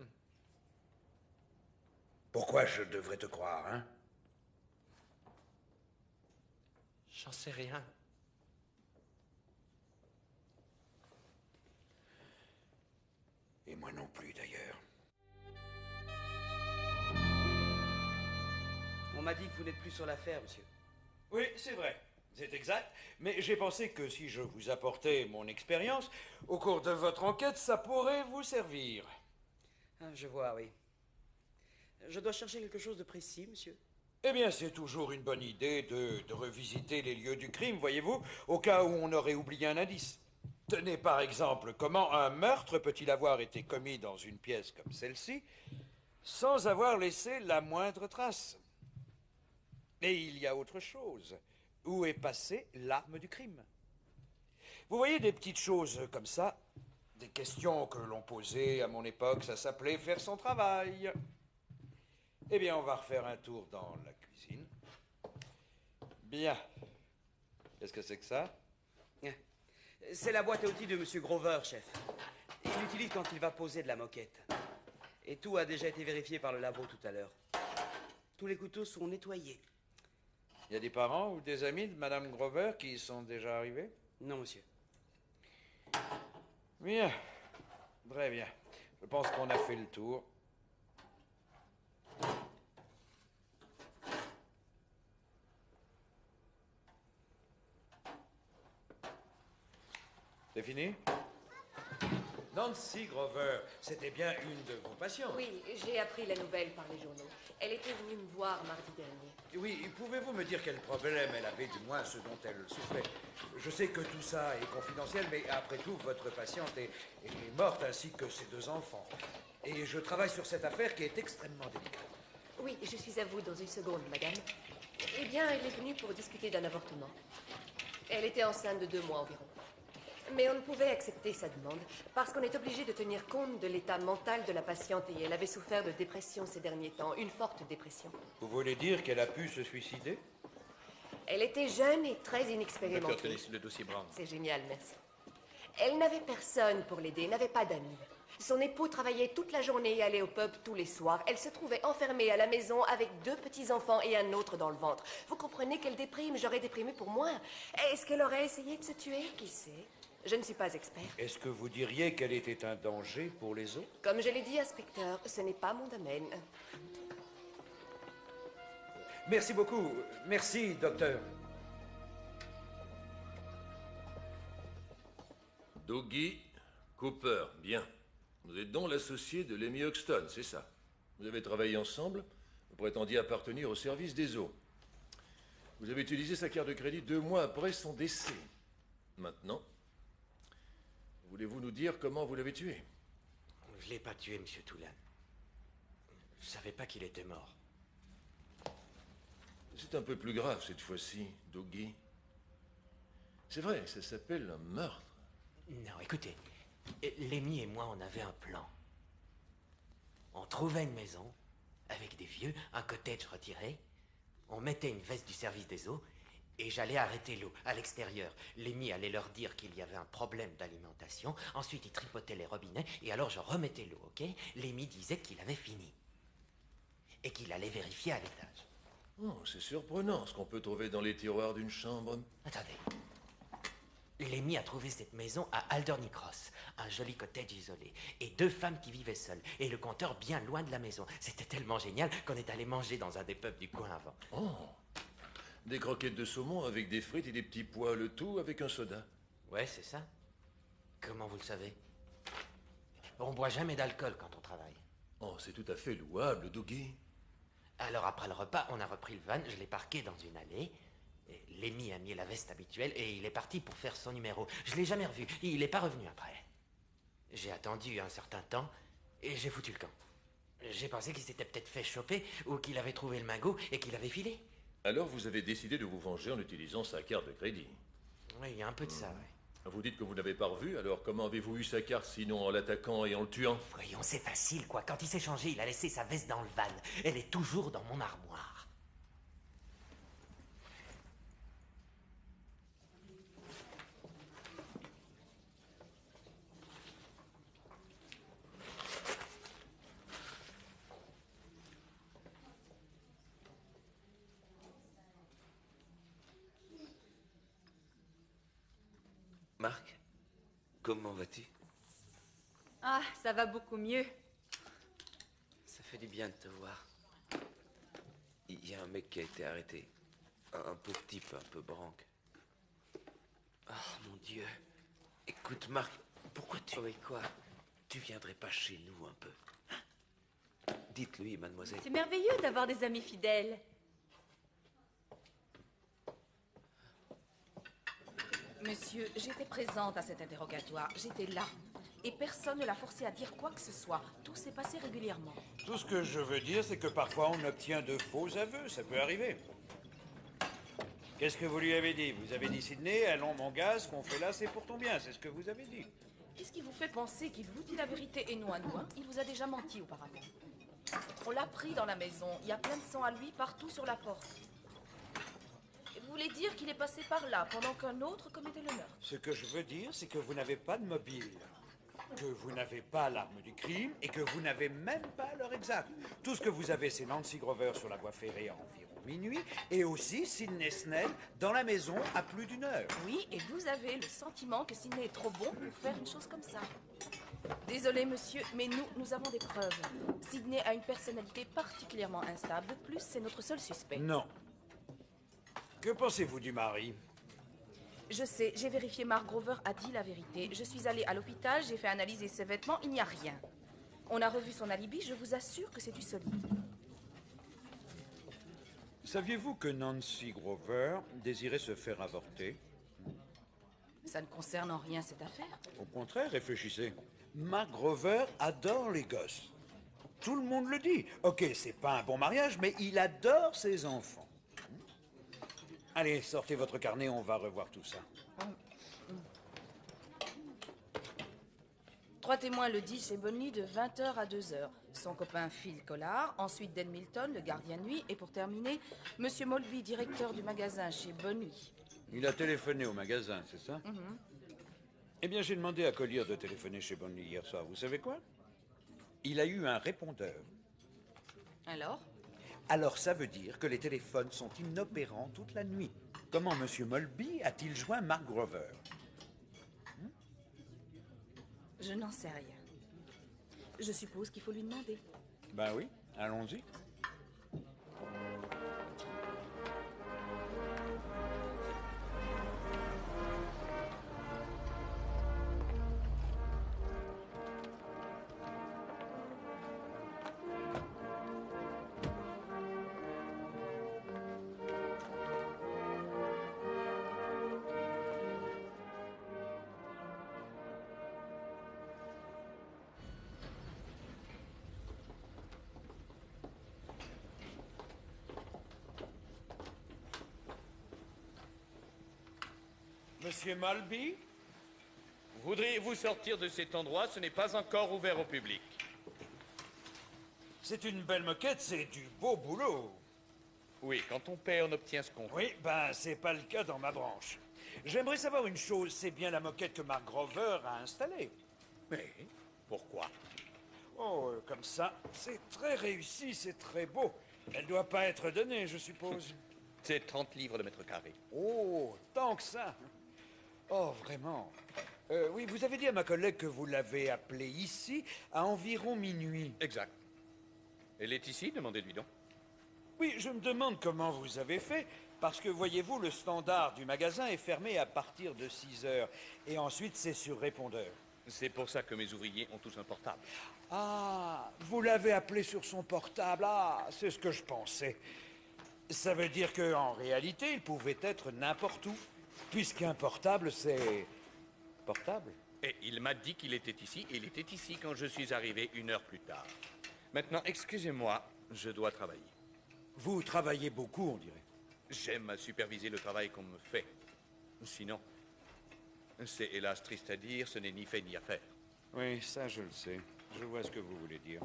Pourquoi je devrais te croire, hein? J'en sais rien. Et moi non plus, d'ailleurs. On m'a dit que vous n'êtes plus sur l'affaire, monsieur. Oui, c'est vrai. C'est exact. Mais j'ai pensé que si je vous apportais mon expérience, au cours de votre enquête, ça pourrait vous servir. Ah, je vois, oui. Je dois chercher quelque chose de précis, monsieur. Eh bien, c'est toujours une bonne idée de revisiter les lieux du crime, voyez-vous, au cas où on aurait oublié un indice. Tenez par exemple, comment un meurtre peut-il avoir été commis dans une pièce comme celle-ci, sans avoir laissé la moindre trace? Et il y a autre chose. Où est passée l'arme du crime? Vous voyez des petites choses comme ça, des questions que l'on posait à mon époque, ça s'appelait faire son travail. Eh bien, on va refaire un tour dans la cuisine. Bien. Qu'est-ce que c'est que ça? C'est la boîte à outils de Monsieur Grover, chef. Il l'utilise quand il va poser de la moquette. Et tout a déjà été vérifié par le labo tout à l'heure. Tous les couteaux sont nettoyés. Il y a des parents ou des amis de Madame Grover qui y sont déjà arrivés? Non, monsieur. Bien. Très bien. Je pense qu'on a fait le tour. C'est fini? Nancy Grover, c'était bien une de vos patientes. Oui, j'ai appris la nouvelle par les journaux. Elle était venue me voir mardi dernier. Oui, pouvez-vous me dire quel problème elle avait, du moins ce dont elle souffrait? Je sais que tout ça est confidentiel, mais après tout, votre patiente est morte, ainsi que ses 2 enfants. Et je travaille sur cette affaire qui est extrêmement délicate. Oui, je suis à vous dans une seconde, madame. Eh bien, elle est venue pour discuter d'un avortement. Elle était enceinte de 2 mois environ. Mais on ne pouvait accepter sa demande parce qu'on est obligé de tenir compte de l'état mental de la patiente et elle avait souffert de dépression ces derniers temps, une forte dépression. Vous voulez dire qu'elle a pu se suicider? Elle était jeune et très inexpérimentée. Docteur Tennis, le dossier Brown. C'est génial, merci. Elle n'avait personne pour l'aider, n'avait pas d'amis. Son époux travaillait toute la journée et allait au pub tous les soirs. Elle se trouvait enfermée à la maison avec 2 petits-enfants et un autre dans le ventre. Vous comprenez qu'elle déprime, j'aurais déprimé pour moi. Est-ce qu'elle aurait essayé de se tuer? Qui sait? Je ne suis pas expert. Est-ce que vous diriez qu'elle était un danger pour les autres? Comme je l'ai dit, inspecteur, ce n'est pas mon domaine. Merci beaucoup. Merci, docteur. Dougie Cooper, bien. Vous êtes donc l'associé de Lemmy Hoxton, c'est ça? Vous avez travaillé ensemble? Vous prétendiez appartenir au service des eaux. Vous avez utilisé sa carte de crédit 2 mois après son décès. Maintenant, voulez-vous nous dire comment vous l'avez tué? Je l'ai pas tué, monsieur Toulan. Je savais pas qu'il était mort. C'est un peu plus grave cette fois-ci, Dougie. C'est vrai, ça s'appelle un meurtre. Non, écoutez, Lemmy et moi, on avait un plan. On trouvait une maison, avec des vieux, un cottage retiré, on mettait une veste du service des eaux, et j'allais arrêter l'eau à l'extérieur. Lemmy allait leur dire qu'il y avait un problème d'alimentation, ensuite il tripotait les robinets, et alors je remettais l'eau, ok? Lemmy disait qu'il avait fini, et qu'il allait vérifier à l'étage. Oh, c'est surprenant ce qu'on peut trouver dans les tiroirs d'une chambre. Attendez. Lemmy a trouvé cette maison à Alderney Cross, un joli cottage isolé, et 2 femmes qui vivaient seules, et le compteur bien loin de la maison. C'était tellement génial qu'on est allé manger dans un des pubs du coin avant. Oh, des croquettes de saumon avec des frites et des petits pois, le tout avec un soda. Ouais, c'est ça. Comment vous le savez? On boit jamais d'alcool quand on travaille. Oh, c'est tout à fait louable, Dougie. Alors après le repas, on a repris le van, je l'ai parqué dans une allée. Lemmy a mis la veste habituelle et il est parti pour faire son numéro. Je l'ai jamais revu, il n'est pas revenu après. J'ai attendu un certain temps et j'ai foutu le camp. J'ai pensé qu'il s'était peut-être fait choper ou qu'il avait trouvé le magot et qu'il avait filé. Alors vous avez décidé de vous venger en utilisant sa carte de crédit. Oui, il y a un peu de ça, oui. Vous dites que vous ne l'avez pas revu, alors comment avez-vous eu sa carte sinon en l'attaquant et en le tuant? Voyons, c'est facile, quoi. Quand il s'est changé, il a laissé sa veste dans le van. Elle est toujours dans mon armoire. Marc, comment vas-tu? Ah, ça va beaucoup mieux. Ça fait du bien de te voir. Il y a un mec qui a été arrêté. Un pauvre type un peu branque. Oh, mon Dieu. Écoute, Marc, pourquoi tu... Oui, quoi? Tu viendrais pas chez nous un peu? Hein? Dites-lui, mademoiselle. C'est merveilleux d'avoir des amis fidèles. Monsieur, j'étais présente à cet interrogatoire. J'étais là. Et personne ne l'a forcé à dire quoi que ce soit. Tout s'est passé régulièrement. Tout ce que je veux dire, c'est que parfois on obtient de faux aveux. Ça peut arriver. Qu'est-ce que vous lui avez dit? Vous avez dit, Sidney, allons mon gars, ce qu'on fait là, c'est pour ton bien. C'est ce que vous avez dit. Qu'est-ce qui vous fait penser qu'il vous dit la vérité et non à nous, hein? Il vous a déjà menti auparavant. On l'a pris dans la maison. Il y a plein de sang à lui partout sur la porte. Et vous voulez dire qu'il est passé par là pendant qu'un autre commettait le meurtre? Ce que je veux dire, c'est que vous n'avez pas de mobile, que vous n'avez pas l'arme du crime et que vous n'avez même pas l'heure exacte. Tout ce que vous avez, c'est Nancy Grover sur la voie ferrée à environ minuit et aussi Sidney Snell dans la maison à plus d'une heure. Oui, et vous avez le sentiment que Sidney est trop bon pour faire une chose comme ça. Désolé, monsieur, mais nous avons des preuves. Sidney a une personnalité particulièrement instable. De plus, c'est notre seul suspect. Non. Que pensez-vous du mari? Je sais, j'ai vérifié. Mark Grover a dit la vérité. Je suis allée à l'hôpital, j'ai fait analyser ses vêtements, il n'y a rien. On a revu son alibi, je vous assure que c'est du solide. Saviez-vous que Nancy Grover désirait se faire avorter? Ça ne concerne en rien cette affaire. Au contraire, réfléchissez. Mark Grover adore les gosses. Tout le monde le dit. Ok, c'est pas un bon mariage, mais il adore ses enfants. Allez, sortez votre carnet, on va revoir tout ça. 3 témoins le disent chez Bonny de 20h à 2h. Son copain Phil Collard, ensuite Dan Milton, le gardien de nuit, et pour terminer, Monsieur Molby, directeur du magasin chez Bonny. Il a téléphoné au magasin, c'est ça? Eh bien, j'ai demandé à Collier de téléphoner chez Bonny hier soir. Vous savez quoi? Il a eu un répondeur. Alors? Alors, ça veut dire que les téléphones sont inopérants toute la nuit. Comment Monsieur Molby a-t-il joint Mark Grover? Je n'en sais rien. Je suppose qu'il faut lui demander. Ben oui, allons-y. Monsieur Molby? Voudriez-vous sortir de cet endroit? Ce n'est pas encore ouvert au public. C'est une belle moquette, c'est du beau boulot. Oui, quand on paie, on obtient ce qu'on veut. Oui, ben, c'est pas le cas dans ma branche. J'aimerais savoir une chose, c'est bien la moquette que Mark Grover a installée. Mais pourquoi? Oh, comme ça, c'est très réussi, c'est très beau. Elle doit pas être donnée, je suppose. C'est 30 livres le mètre carré. Oh, tant que ça. Oh, vraiment. Oui, vous avez dit à ma collègue que vous l'avez appelée ici à environ minuit. Exact. Elle est ici, demandez-lui donc. Oui, je me demande comment vous avez fait, parce que, voyez-vous, le standard du magasin est fermé à partir de 6 heures, et ensuite c'est sur répondeur. C'est pour ça que mes ouvriers ont tous un portable. Ah, vous l'avez appelé sur son portable. Ah, c'est ce que je pensais. Ça veut dire qu'en réalité, il pouvait être n'importe où, puisqu'un portable, c'est... portable. Et il m'a dit qu'il était ici, et il était ici quand je suis arrivé 1 heure plus tard. Maintenant, excusez-moi, je dois travailler. Vous travaillez beaucoup, on dirait. J'aime à superviser le travail qu'on me fait. Sinon, c'est hélas triste à dire, ce n'est ni fait ni à faire. Oui, ça je le sais. Je vois ce que vous voulez dire.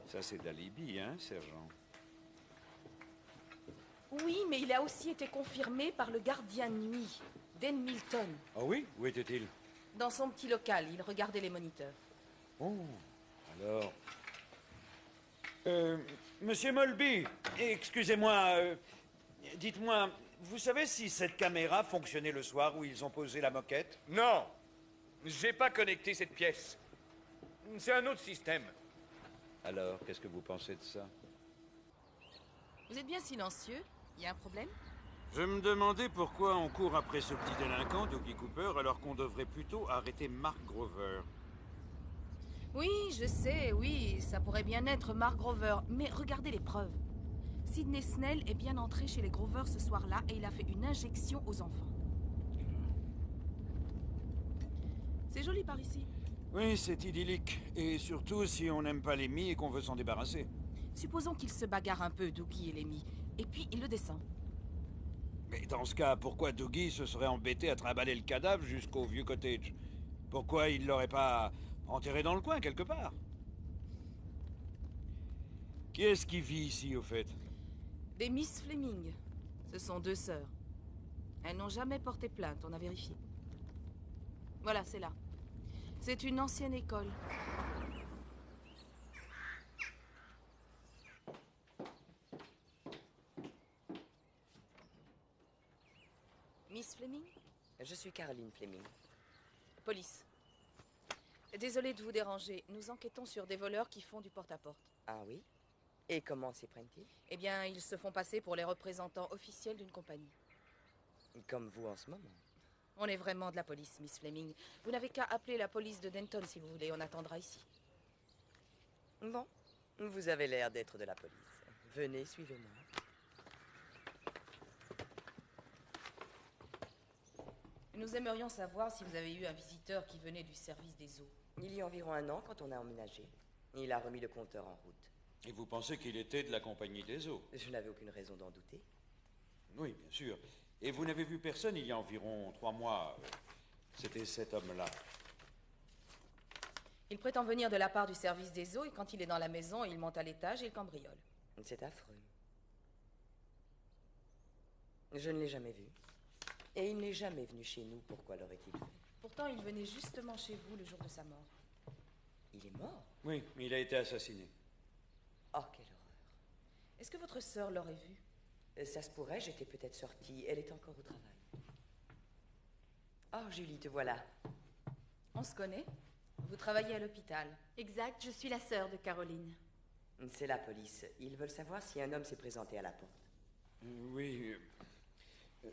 Ça c'est d'alibi, hein, sergent? Oui, mais il a aussi été confirmé par le gardien de nuit, Dan Milton. Ah oui? Où était-il? Dans son petit local, il regardait les moniteurs. Oh, alors... Monsieur Molby, excusez-moi, dites-moi, vous savez si cette caméra fonctionnait le soir où ils ont posé la moquette? Non! J'ai pas connecté cette pièce. C'est un autre système. Alors, qu'est-ce que vous pensez de ça? Vous êtes bien silencieux. Il y a un problème? Je me demandais pourquoi on court après ce petit délinquant, Dougie Cooper, alors qu'on devrait plutôt arrêter Mark Grover. Oui, je sais, oui, ça pourrait bien être Mark Grover, mais regardez les preuves. Sidney Snell est bien entré chez les Grover ce soir-là et il a fait une injection aux enfants. C'est joli par ici. Oui, c'est idyllique. Et surtout si on n'aime pas Lemmy et qu'on veut s'en débarrasser. Supposons qu'il se bagarre un peu, Dougie et Lemmy, et puis il le descend. Mais dans ce cas, pourquoi Dougie se serait embêté à trimballer le cadavre jusqu'au vieux cottage? Pourquoi il l'aurait pas enterré dans le coin, quelque part? Qui est-ce qui vit ici, au fait? Des Miss Fleming. Ce sont 2 sœurs. Elles n'ont jamais porté plainte, on a vérifié. Voilà, c'est là. C'est une ancienne école. Miss Fleming? Je suis Caroline Fleming. Police. Désolée de vous déranger. Nous enquêtons sur des voleurs qui font du porte-à-porte. Ah oui? Et comment s'y prennent-ils? Eh bien, ils se font passer pour les représentants officiels d'une compagnie. Comme vous en ce moment. On est vraiment de la police, Miss Fleming. Vous n'avez qu'à appeler la police de Denton si vous voulez. On attendra ici. Bon, vous avez l'air d'être de la police. Venez, suivez-moi. Nous aimerions savoir si vous avez eu un visiteur qui venait du service des eaux. Il y a environ 1 an, quand on a emménagé. Il a remis le compteur en route. Et vous pensez qu'il était de la compagnie des eaux? Je n'avais aucune raison d'en douter. Oui, bien sûr. Et vous n'avez vu personne il y a environ 3 mois. C'était cet homme-là. Il prétend venir de la part du service des eaux et quand il est dans la maison, il monte à l'étage et il cambriole. C'est affreux. Je ne l'ai jamais vu. Et il n'est jamais venu chez nous. Pourquoi l'aurait-il fait? Pourtant, il venait justement chez vous le jour de sa mort. Il est mort? Oui, il a été assassiné. Oh, quelle horreur. Est-ce que votre sœur l'aurait vu? Ça se pourrait, j'étais peut-être sortie. Elle est encore au travail. Oh, Julie, te voilà. On se connaît? Vous travaillez à l'hôpital. Exact, je suis la sœur de Caroline. C'est la police. Ils veulent savoir si un homme s'est présenté à la porte. Oui,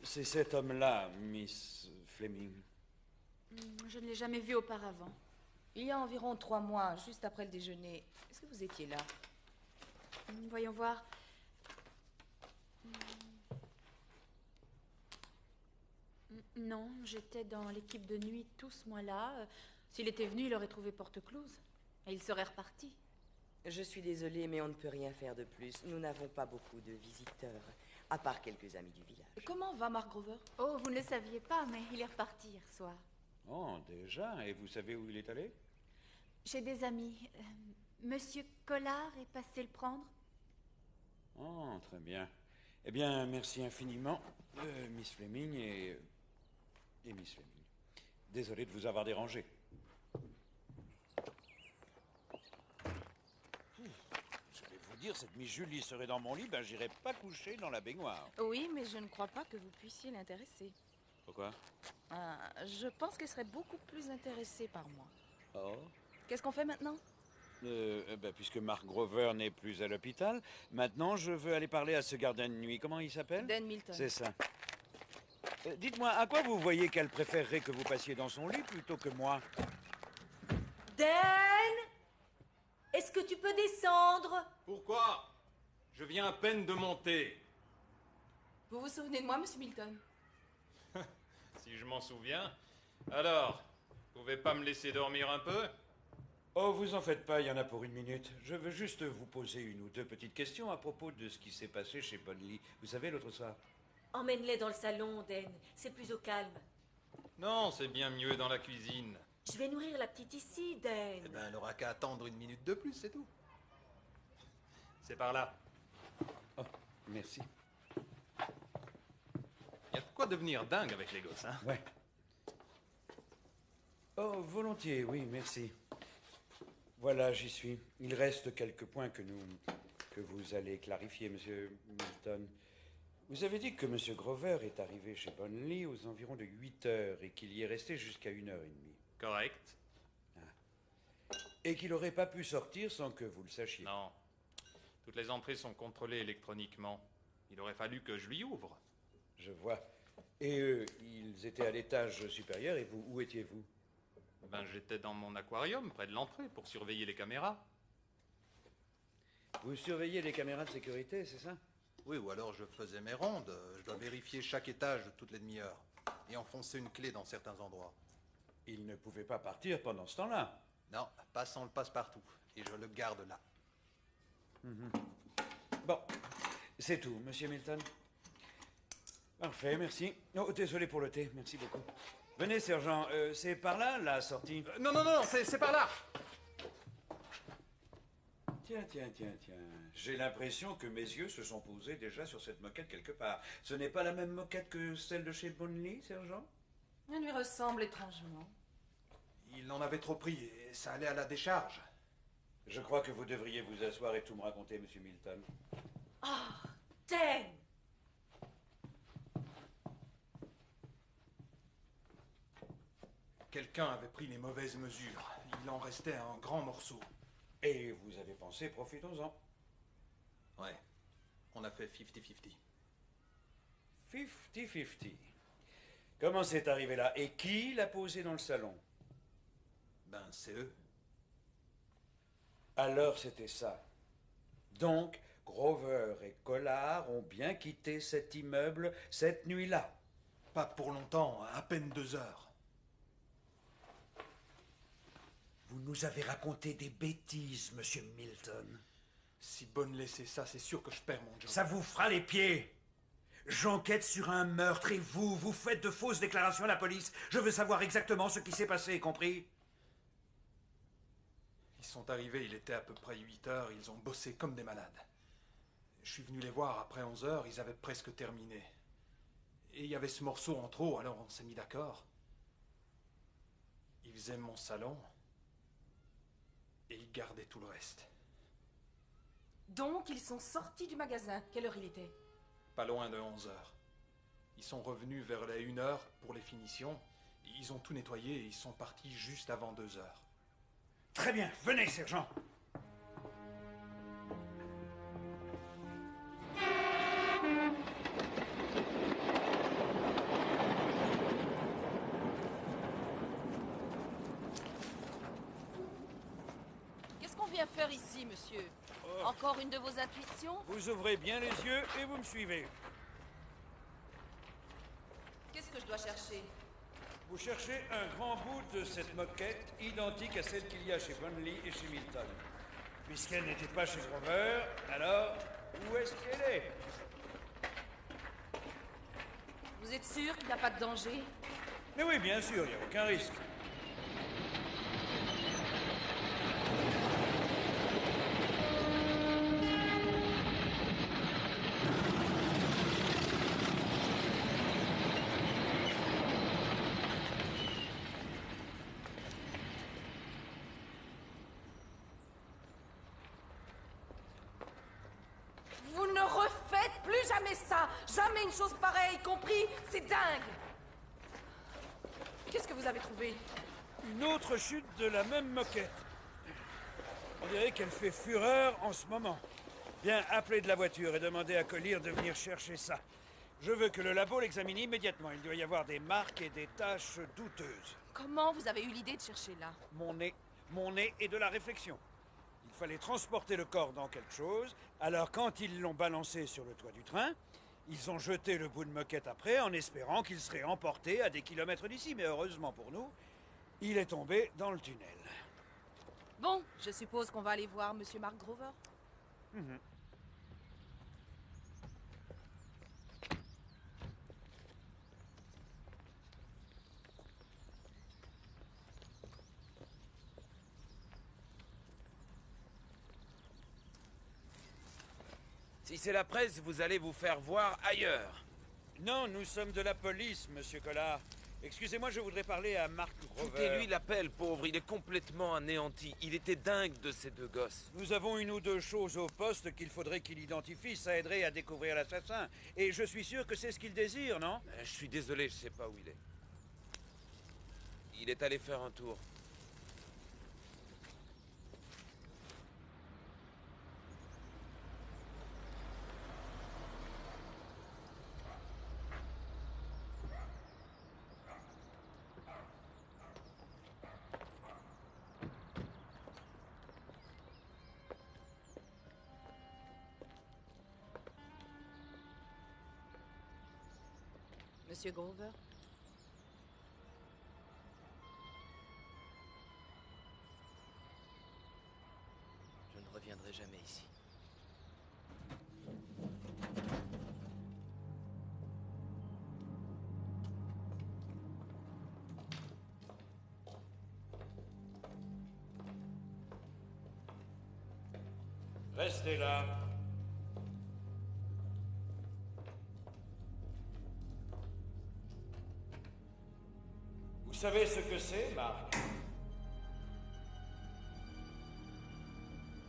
c'est cet homme-là, Miss Fleming. Je ne l'ai jamais vu auparavant. Il y a environ 3 mois, juste après le déjeuner. Est-ce que vous étiez là? Voyons voir. Non, j'étais dans l'équipe de nuit tout ce mois-là. S'il était venu, il aurait trouvé porte close. Et il serait reparti. Je suis désolée, mais on ne peut rien faire de plus. Nous n'avons pas beaucoup de visiteurs, à part quelques amis du village. Comment va Mark Grover? Oh, vous ne le saviez pas, mais il est reparti hier soir. Oh, déjà? Et vous savez où il est allé? Chez des amis. Monsieur Collard est passé le prendre. Oh, très bien. Eh bien, merci infiniment, Miss Fleming et Miss Fleming. Désolé de vous avoir dérangé. J'allais vous dire, cette Miss Julie serait dans mon lit, ben j'irais pas coucher dans la baignoire. Oui, mais je ne crois pas que vous puissiez l'intéresser. Pourquoi? Je pense qu'elle serait beaucoup plus intéressée par moi. Oh. Qu'est-ce qu'on fait maintenant? Puisque Mark Grover n'est plus à l'hôpital, maintenant je veux aller parler à ce gardien de nuit. Comment il s'appelle? Dan Milton. C'est ça. Dites-moi, à quoi vous voyez qu'elle préférerait que vous passiez dans son lit plutôt que moi? Dan! Est-ce que tu peux descendre? Pourquoi? Je viens à peine de monter. Vous vous souvenez de moi, Monsieur Milton? Si je m'en souviens. Alors, vous pouvez pas me laisser dormir un peu? Oh, vous en faites pas, il y en a pour 1 minute. Je veux juste vous poser 1 ou 2 petites questions à propos de ce qui s'est passé chez Bonley. Vous savez, l'autre soir? Emmène-les dans le salon, Dan. C'est plus au calme. Non, c'est bien mieux dans la cuisine. Je vais nourrir la petite ici, Dan. Eh ben, elle aura qu'à attendre 1 minute de plus, c'est tout. C'est par là. Oh, merci. Il y a de quoi devenir dingue avec les gosses, hein? Ouais. Oh, volontiers, oui, merci. Voilà, j'y suis. Il reste quelques points que vous allez clarifier, Monsieur Milton. Vous avez dit que Monsieur Grover est arrivé chez Bonley aux environs de 8 heures et qu'il y est resté jusqu'à 1h30. Correct. Et qu'il n'aurait pas pu sortir sans que vous le sachiez. Non. Toutes les entrées sont contrôlées électroniquement. Il aurait fallu que je lui ouvre. Je vois. Et eux, ils étaient à l'étage supérieur et vous, où étiez-vous? Ben, j'étais dans mon aquarium, près de l'entrée, pour surveiller les caméras. Vous surveillez les caméras de sécurité, c'est ça? Oui, ou alors je faisais mes rondes. Je dois vérifier chaque étage toutes les demi-heures et enfoncer une clé dans certains endroits. Il ne pouvait pas partir pendant ce temps-là. Non, pas sans le passe-partout. Et je le garde là. Bon, c'est tout, Monsieur Milton. Parfait, merci. Oh, désolé pour le thé, merci beaucoup. Venez, sergent, c'est par là, la sortie? Non, c'est par là! Tiens. J'ai l'impression que mes yeux se sont posés déjà sur cette moquette quelque part. Ce n'est pas la même moquette que celle de chez Bonley, sergent? Elle lui ressemble étrangement. Il en avait trop pris et ça allait à la décharge. Je crois que vous devriez vous asseoir et tout me raconter, monsieur Milton. Ah, Dan! Quelqu'un avait pris les mauvaises mesures. Il en restait un grand morceau. Et vous avez pensé, profitons-en. Ouais, on a fait 50-50. 50-50. Comment c'est arrivé là? Et qui l'a posé dans le salon? Ben, c'est eux. Alors c'était ça. Donc, Grover et Collard ont bien quitté cet immeuble cette nuit-là. Pas pour longtemps, à peine 2 heures. Vous nous avez raconté des bêtises, monsieur Milton. Si Bonley sait ça, c'est sûr que je perds mon job. Ça vous fera les pieds. J'enquête sur un meurtre et vous faites de fausses déclarations à la police. Je veux savoir exactement ce qui s'est passé, compris? Ils sont arrivés, il était à peu près 8 heures, ils ont bossé comme des malades. Je suis venu les voir après 11 heures, ils avaient presque terminé. Et il y avait ce morceau en trop, alors on s'est mis d'accord. Ils faisaient mon salon et ils gardaient tout le reste. Donc, ils sont sortis du magasin. Quelle heure il était? Pas loin de 11 heures. Ils sont revenus vers les 1 heure pour les finitions. Ils ont tout nettoyé et ils sont partis juste avant 2 heures. Très bien, venez, sergent. Qu'est-ce qu'on vient faire ici, monsieur? Encore une de vos intuitions? Vous ouvrez bien les yeux et vous me suivez. Qu'est-ce que je dois chercher? Vous cherchez un grand bout de cette moquette identique à celle qu'il y a chez Bonley et chez Milton. Puisqu'elle n'était pas chez Grover, alors où est-ce qu'elle est? Vous êtes sûr qu'il n'y a pas de danger? Mais oui, bien sûr, il n'y a aucun risque. Vous ne refaites plus jamais ça! Jamais une chose pareille, compris? C'est dingue! Qu'est-ce que vous avez trouvé? Une autre chute de la même moquette. On dirait qu'elle fait fureur en ce moment. Bien, appelez de la voiture et demandez à Collier de venir chercher ça. Je veux que le labo l'examine immédiatement. Il doit y avoir des marques et des taches douteuses. Comment vous avez eu l'idée de chercher là? Mon nez et de la réflexion. Il fallait transporter le corps dans quelque chose. Alors quand ils l'ont balancé sur le toit du train, ils ont jeté le bout de moquette après en espérant qu'il serait emporté à des kilomètres d'ici. Mais heureusement pour nous, il est tombé dans le tunnel. Bon, je suppose qu'on va aller voir Monsieur Mark Grover. Si c'est la presse, vous allez vous faire voir ailleurs. Non, nous sommes de la police, monsieur Collard. Excusez-moi, je voudrais parler à Mark Grover. Foutez-lui la pelle, pauvre. Il est complètement anéanti. Il était dingue de ces 2 gosses. Nous avons une ou deux choses au poste qu'il faudrait qu'il identifie. Ça aiderait à découvrir l'assassin. Et je suis sûr que c'est ce qu'il désire, non? Je suis désolé, je sais pas où il est. Il est allé faire un tour. Monsieur Grover? Je ne reviendrai jamais ici. Restez là. Vous savez ce que c'est, Marc?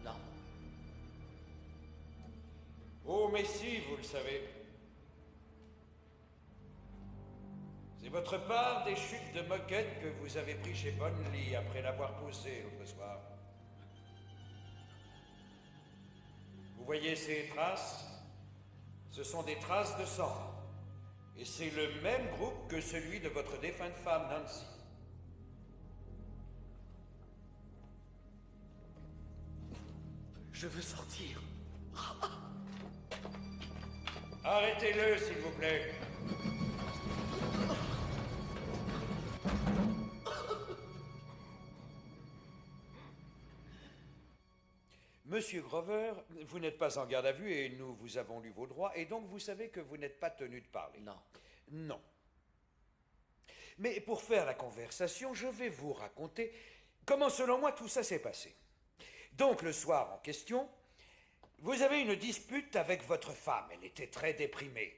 Non. Oh, mais si, vous le savez. C'est votre part des chutes de moquette que vous avez pris chez Bonley après l'avoir posée l'autre soir. Vous voyez ces traces? Ce sont des traces de sang. Et c'est le même groupe que celui de votre défunte femme, Nancy. Je veux sortir. Arrêtez-le, s'il vous plaît. Monsieur Grover, vous n'êtes pas en garde à vue et nous vous avons lu vos droits, et donc vous savez que vous n'êtes pas tenu de parler. Non. Non. Mais pour faire la conversation, je vais vous raconter comment, selon moi, tout ça s'est passé. Donc, le soir en question, vous avez une dispute avec votre femme. Elle était très déprimée.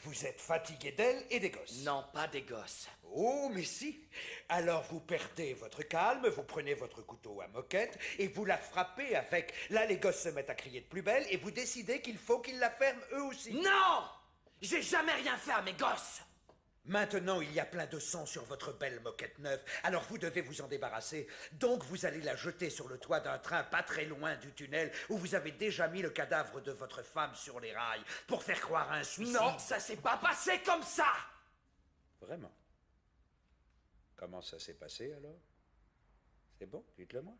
Vous êtes fatigué d'elle et des gosses. Non, pas des gosses. Oh, mais si. Alors vous perdez votre calme, vous prenez votre couteau à moquette et vous la frappez avec. Là, les gosses se mettent à crier de plus belle et vous décidez qu'il faut qu'ils la ferment eux aussi. Non! J'ai jamais rien fait à mes gosses! Maintenant, il y a plein de sang sur votre belle moquette neuve, alors vous devez vous en débarrasser. Donc vous allez la jeter sur le toit d'un train pas très loin du tunnel où vous avez déjà mis le cadavre de votre femme sur les rails pour faire croire à un suicide. Non, ça s'est pas passé comme ça! Vraiment? Comment ça s'est passé alors? C'est bon, dites-le moi.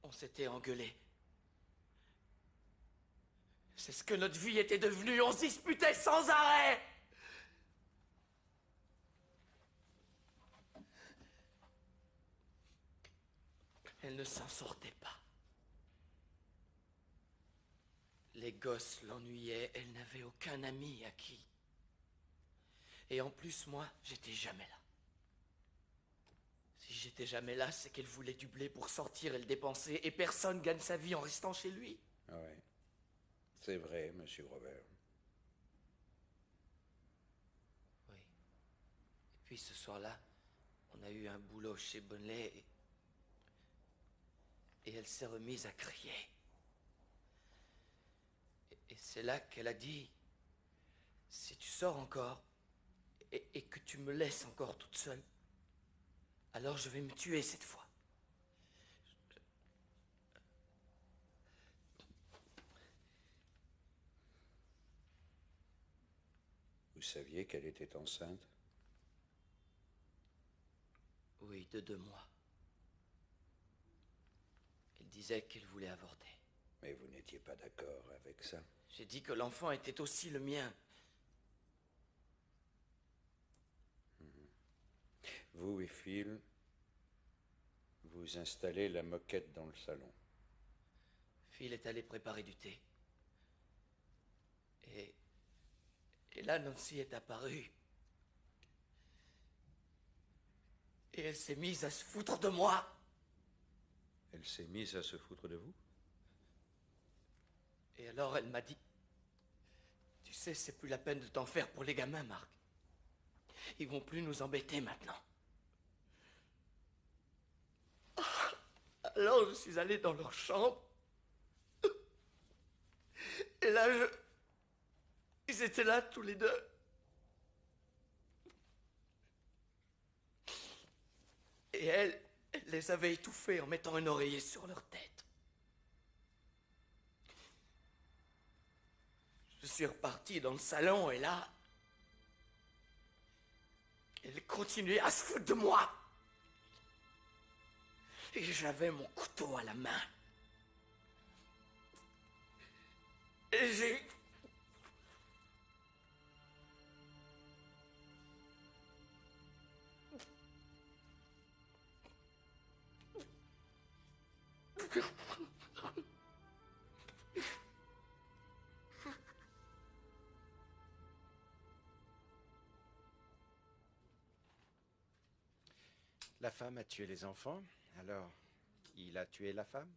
On s'était engueulé. C'est ce que notre vie était devenue. On se disputait sans arrêt. Elle ne s'en sortait pas. Les gosses l'ennuyaient. Elle n'avait aucun ami à qui. Et en plus, moi, j'étais jamais là. Si j'étais jamais là, c'est qu'elle voulait du blé pour sortir et le dépenser. Et personne gagne sa vie en restant chez lui. Oui. C'est vrai, monsieur Grover. Oui. Et puis ce soir-là, on a eu un boulot chez Bonley et elle s'est remise à crier. Et c'est là qu'elle a dit, si tu sors encore et que tu me laisses encore toute seule, alors je vais me tuer cette fois. Vous saviez qu'elle était enceinte? Oui, de 2 mois. Elle disait qu'elle voulait avorter. Mais vous n'étiez pas d'accord avec ça? J'ai dit que l'enfant était aussi le mien. Vous et Phil, vous installez la moquette dans le salon. Phil est allé préparer du thé. Et là, Nancy est apparue. Et elle s'est mise à se foutre de moi. Elle s'est mise à se foutre de vous? Et alors, elle m'a dit, tu sais, c'est plus la peine de t'en faire pour les gamins, Marc. Ils vont plus nous embêter maintenant. Alors, je suis allé dans leur chambre. Et là, ils étaient là, tous les deux. Et elle les avait étouffés en mettant un oreiller sur leur tête. Je suis reparti dans le salon et là, elle continuait à se foutre de moi. Et j'avais mon couteau à la main. Et j'ai... La femme a tué les enfants, alors il a tué la femme?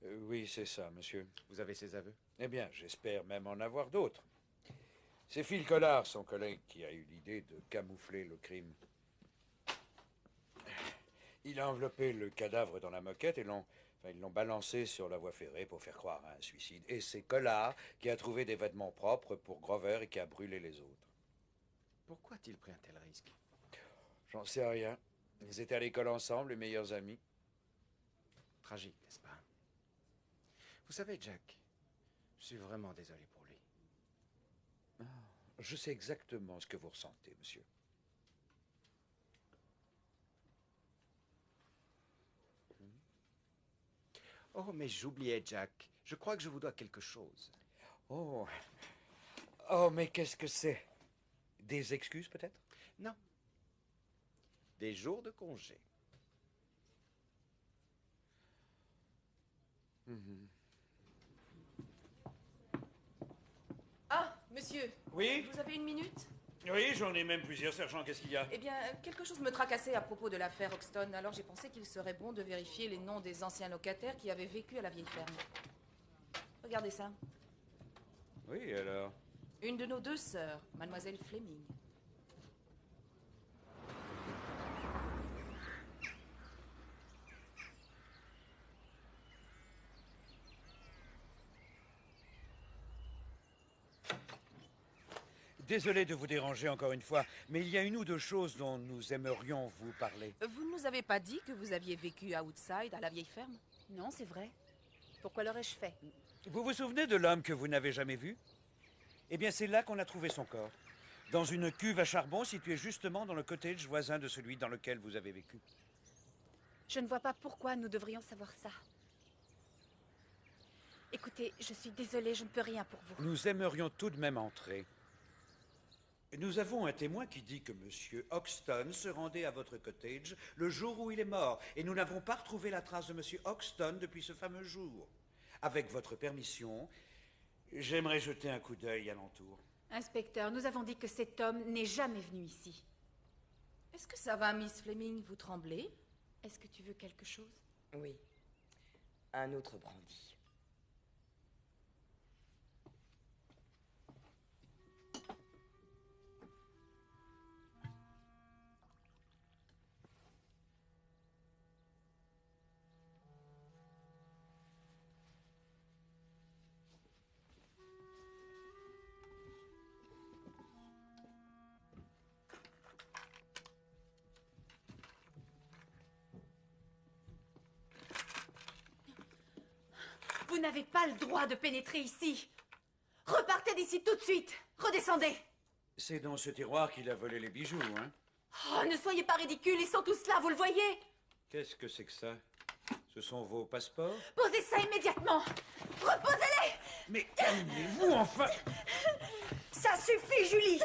Oui, c'est ça, monsieur. Vous avez ses aveux? Eh bien, j'espère même en avoir d'autres. C'est Phil Collard, son collègue, qui a eu l'idée de camoufler le crime. Il a enveloppé le cadavre dans la moquette et ils l'ont balancé sur la voie ferrée pour faire croire à un suicide. Et c'est Collard qui a trouvé des vêtements propres pour Grover et qui a brûlé les autres. Pourquoi a-t-il pris un tel risque? J'en sais rien. Ils étaient à l'école ensemble, les meilleurs amis. Tragique, n'est-ce pas? Vous savez, Jack, je suis vraiment désolé pour lui. Je sais exactement ce que vous ressentez, monsieur. Oh, mais j'oubliais, Jack. Je crois que je vous dois quelque chose. Oh, mais qu'est-ce que c'est? Des excuses, peut-être? Non. Des jours de congé. Ah, monsieur. Oui? Vous avez une minute? Oui, j'en ai même plusieurs, sergent. Qu'est-ce qu'il y a? Eh bien, quelque chose me tracassait à propos de l'affaire Hoxton. Alors j'ai pensé qu'il serait bon de vérifier les noms des anciens locataires qui avaient vécu à la vieille ferme. Regardez ça. Oui, alors? Une de nos deux sœurs, mademoiselle Fleming. Désolé de vous déranger encore une fois, mais il y a une ou deux choses dont nous aimerions vous parler. Vous ne nous avez pas dit que vous aviez vécu à Woodside, à la vieille ferme? Non, c'est vrai. Pourquoi l'aurais-je fait? Vous vous souvenez de l'homme que vous n'avez jamais vu? Eh bien, c'est là qu'on a trouvé son corps. Dans une cuve à charbon située justement dans le cottage voisin de celui dans lequel vous avez vécu. Je ne vois pas pourquoi nous devrions savoir ça. Écoutez, je suis désolée, je ne peux rien pour vous. Nous aimerions tout de même entrer. Nous avons un témoin qui dit que M. Hoxton se rendait à votre cottage le jour où il est mort, et nous n'avons pas retrouvé la trace de M. Hoxton depuis ce fameux jour. Avec votre permission, j'aimerais jeter un coup d'œil alentour. Inspecteur, nous avons dit que cet homme n'est jamais venu ici. Est-ce que ça va, Miss Fleming? Vous tremblez? Est-ce que tu veux quelque chose? Oui. Un autre brandy. Vous n'avez pas le droit de pénétrer ici. Repartez d'ici tout de suite. Redescendez. C'est dans ce tiroir qu'il a volé les bijoux, hein? Oh, ne soyez pas ridicules, ils sont tous là, vous le voyez? Qu'est-ce que c'est que ça? Ce sont vos passeports? Posez ça immédiatement. Reposez-les. Mais calmez-vous, enfin! Ça suffit, Julie!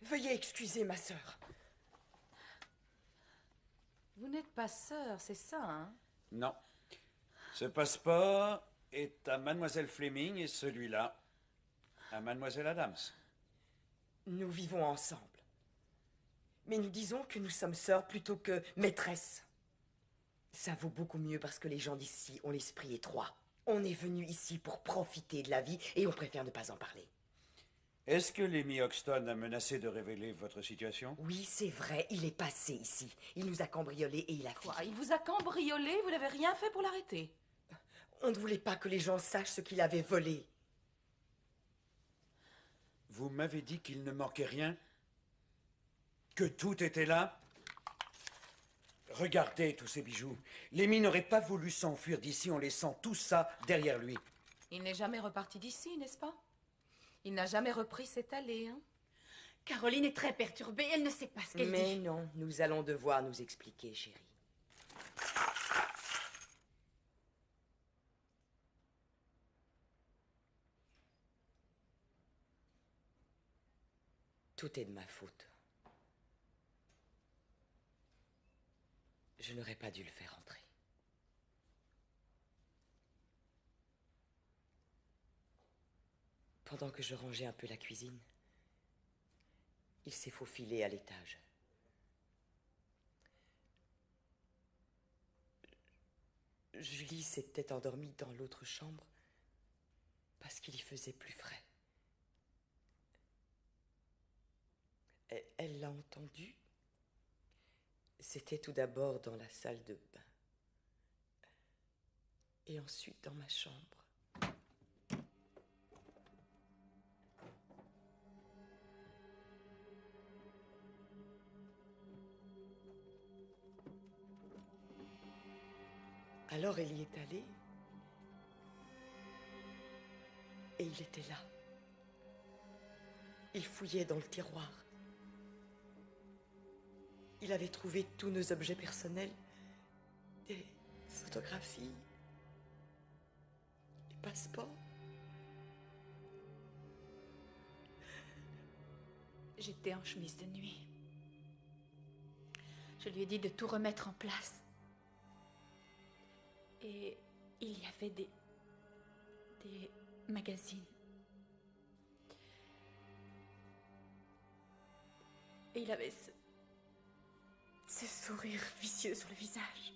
Veuillez excuser ma sœur. Vous n'êtes pas sœur, c'est ça, hein? Non. Ce passeport est à Mademoiselle Fleming et celui-là à Mademoiselle Adams. Nous vivons ensemble. Mais nous disons que nous sommes sœurs plutôt que maîtresses. Ça vaut beaucoup mieux parce que les gens d'ici ont l'esprit étroit. On est venu ici pour profiter de la vie et on préfère ne pas en parler. Est-ce que Lemmy Hoxton a menacé de révéler votre situation? Oui, c'est vrai, il est passé ici. Il nous a cambriolés et il a fui. Quoi, il vous a cambriolé? Vous n'avez rien fait pour l'arrêter? On ne voulait pas que les gens sachent ce qu'il avait volé. Vous m'avez dit qu'il ne manquait rien? Que tout était là? Regardez tous ces bijoux. Lemmy n'aurait pas voulu s'enfuir d'ici en laissant tout ça derrière lui. Il n'est jamais reparti d'ici, n'est-ce pas? Il n'a jamais repris cette allée, hein? Caroline est très perturbée, elle ne sait pas ce qu'elle dit. Mais non, nous allons devoir nous expliquer, chérie. Tout est de ma faute. Je n'aurais pas dû le faire entrer. Pendant que je rangeais un peu la cuisine, il s'est faufilé à l'étage. Julie s'était endormie dans l'autre chambre parce qu'il y faisait plus frais. Elle l'a entendu. C'était tout d'abord dans la salle de bain. Et ensuite dans ma chambre. Alors elle y est allée. Et il était là. Il fouillait dans le tiroir. Il avait trouvé tous nos objets personnels, des photographies, des passeports. J'étais en chemise de nuit. Je lui ai dit de tout remettre en place. Et il y avait des magazines. Et il avait ce sourire vicieux sur le visage.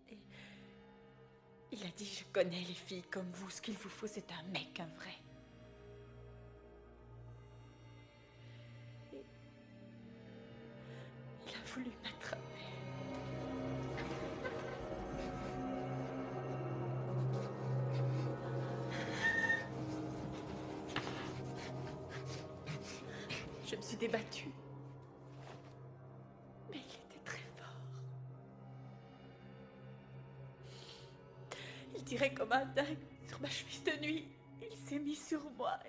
Et il a dit, je connais les filles comme vous, ce qu'il vous faut, c'est un mec, un vrai. Et il a voulu m'attraper. Je me suis débattue. Mais il était très fort. Il tirait comme un dingue sur ma chemise de nuit. Il s'est mis sur moi.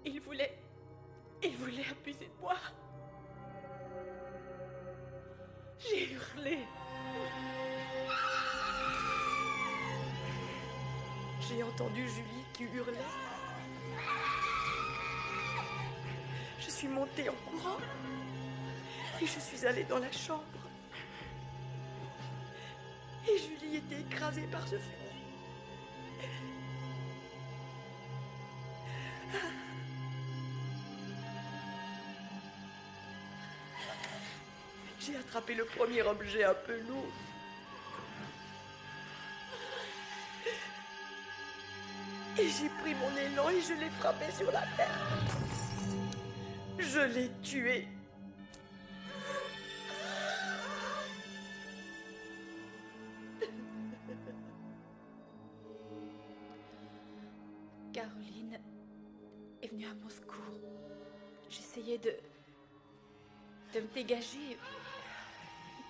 Il voulait abuser de moi. J'ai hurlé. J'ai entendu Julie qui hurlait. Je suis montée en courant et je suis allée dans la chambre. Et Julie était écrasée par ce fusil. J'ai attrapé le premier objet un peu lourd. Et j'ai pris mon élan et je l'ai frappé sur la tête. Je l'ai tué. Caroline est venue à mon secours. J'essayais de me dégager.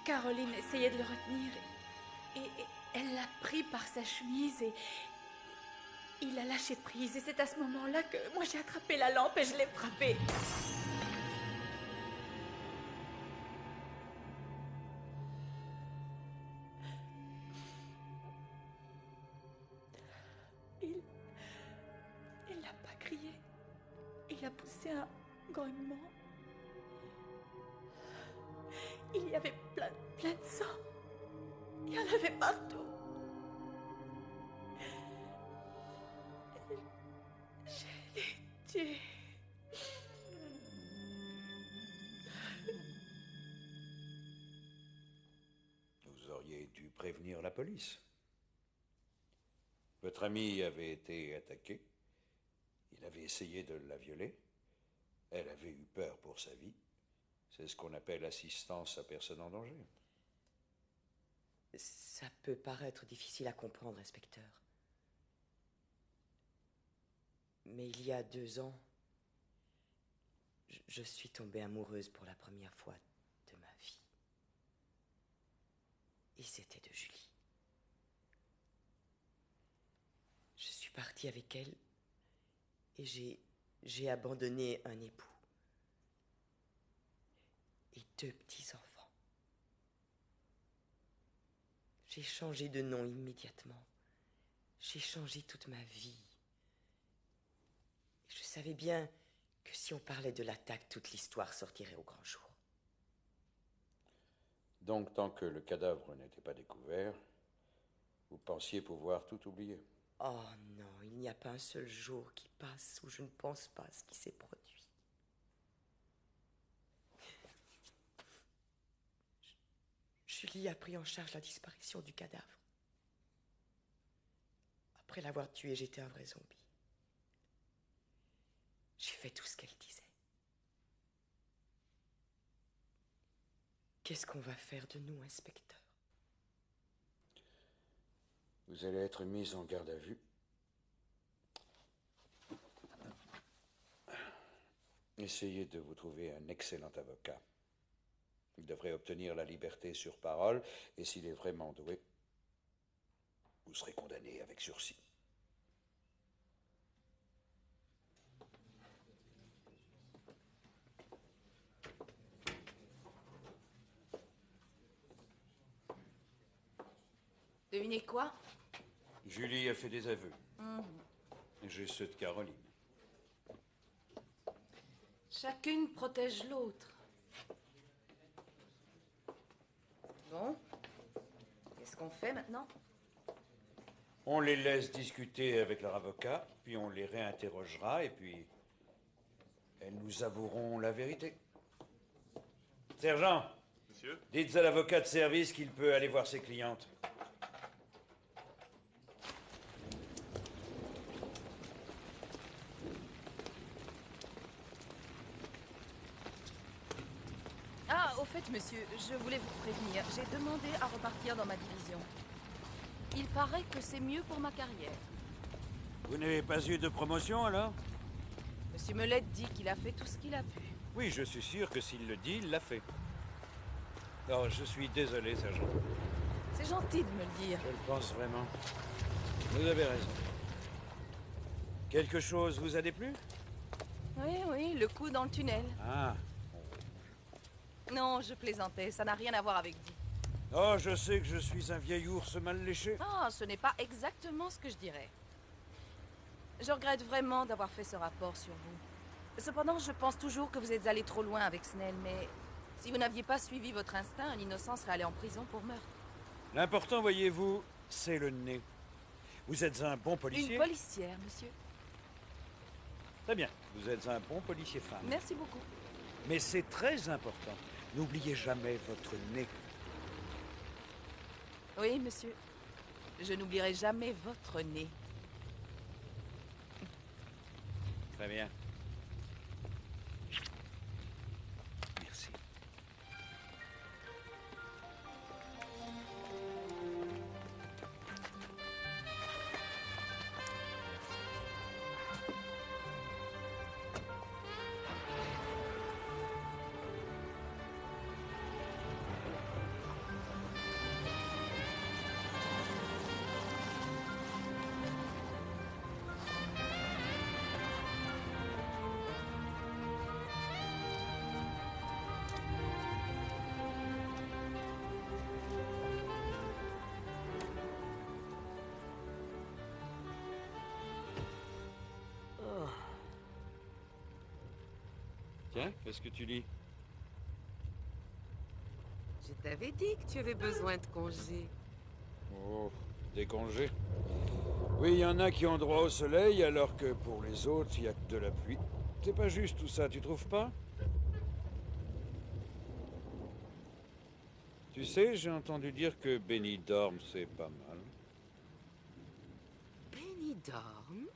Caroline essayait de le retenir. Et elle l'a pris par sa chemise et il a lâché prise. Et c'est à ce moment-là que moi j'ai attrapé la lampe et je l'ai frappé. Il n'a pas crié. Il a poussé un grognement. Il y avait plein de sang. Il y en avait partout. Je l'ai tué. Vous auriez dû prévenir la police. Votre ami avait été attaqué. Il avait essayé de la violer. Elle avait eu peur pour sa vie. C'est ce qu'on appelle assistance à personne en danger. Ça peut paraître difficile à comprendre, inspecteur. Mais il y a 2 ans, je suis tombée amoureuse pour la première fois de ma vie. Et c'était de Julie. Je suis partie avec elle et j'ai abandonné un époux et 2 petits-enfants. J'ai changé de nom immédiatement. J'ai changé toute ma vie. Et je savais bien que si on parlait de l'attaque, toute l'histoire sortirait au grand jour. Donc, tant que le cadavre n'était pas découvert, vous pensiez pouvoir tout oublier? Oh non, il n'y a pas un seul jour qui passe où je ne pense pas à ce qui s'est produit. Julie a pris en charge la disparition du cadavre. Après l'avoir tué, j'étais un vrai zombie. J'ai fait tout ce qu'elle disait. Qu'est-ce qu'on va faire de nous, inspecteur? Vous allez être mise en garde à vue. Essayez de vous trouver un excellent avocat. Il devrait obtenir la liberté sur parole, et s'il est vraiment doué, vous serez condamné avec sursis. Devinez quoi? Julie a fait des aveux. Mhm. J'ai ceux de Caroline. Chacune protège l'autre. Bon. Qu'est-ce qu'on fait maintenant? On les laisse discuter avec leur avocat, puis on les réinterrogera, et puis elles nous avoueront la vérité. Sergent, Monsieur? Dites à l'avocat de service qu'il peut aller voir ses clientes. Ah, au fait, monsieur, je voulais vous prévenir. J'ai demandé à repartir dans ma division. Il paraît que c'est mieux pour ma carrière. Vous n'avez pas eu de promotion, alors? Monsieur Melette dit qu'il a fait tout ce qu'il a pu. Oui, je suis sûr que s'il le dit, il l'a fait. Non, je suis désolé, sergent. C'est gentil de me le dire. Je le pense vraiment. Vous avez raison. Quelque chose vous a déplu? Oui, oui, le coup dans le tunnel. Ah. Non, je plaisantais, ça n'a rien à voir avec vous. Oh, je sais que je suis un vieil ours mal léché. Ah, ce n'est pas exactement ce que je dirais. Je regrette vraiment d'avoir fait ce rapport sur vous. Cependant, je pense toujours que vous êtes allé trop loin avec Snell, mais si vous n'aviez pas suivi votre instinct, un innocent serait allé en prison pour meurtre. L'important, voyez-vous, c'est le nez. Vous êtes un bon policier? Une policière, monsieur. Très bien, vous êtes un bon policier femme. Merci beaucoup. Mais c'est très important. N'oubliez jamais votre nez. Oui, monsieur. Je n'oublierai jamais votre nez. Très bien. Merci. Tiens, qu'est-ce que tu lis? Je t'avais dit que tu avais besoin de congés. Oh, des congés. Oui, il y en a qui ont droit au soleil, alors que pour les autres, il n'y a que de la pluie. C'est pas juste tout ça, tu trouves pas? Tu sais, j'ai entendu dire que Benidorm, c'est pas mal. Benidorm?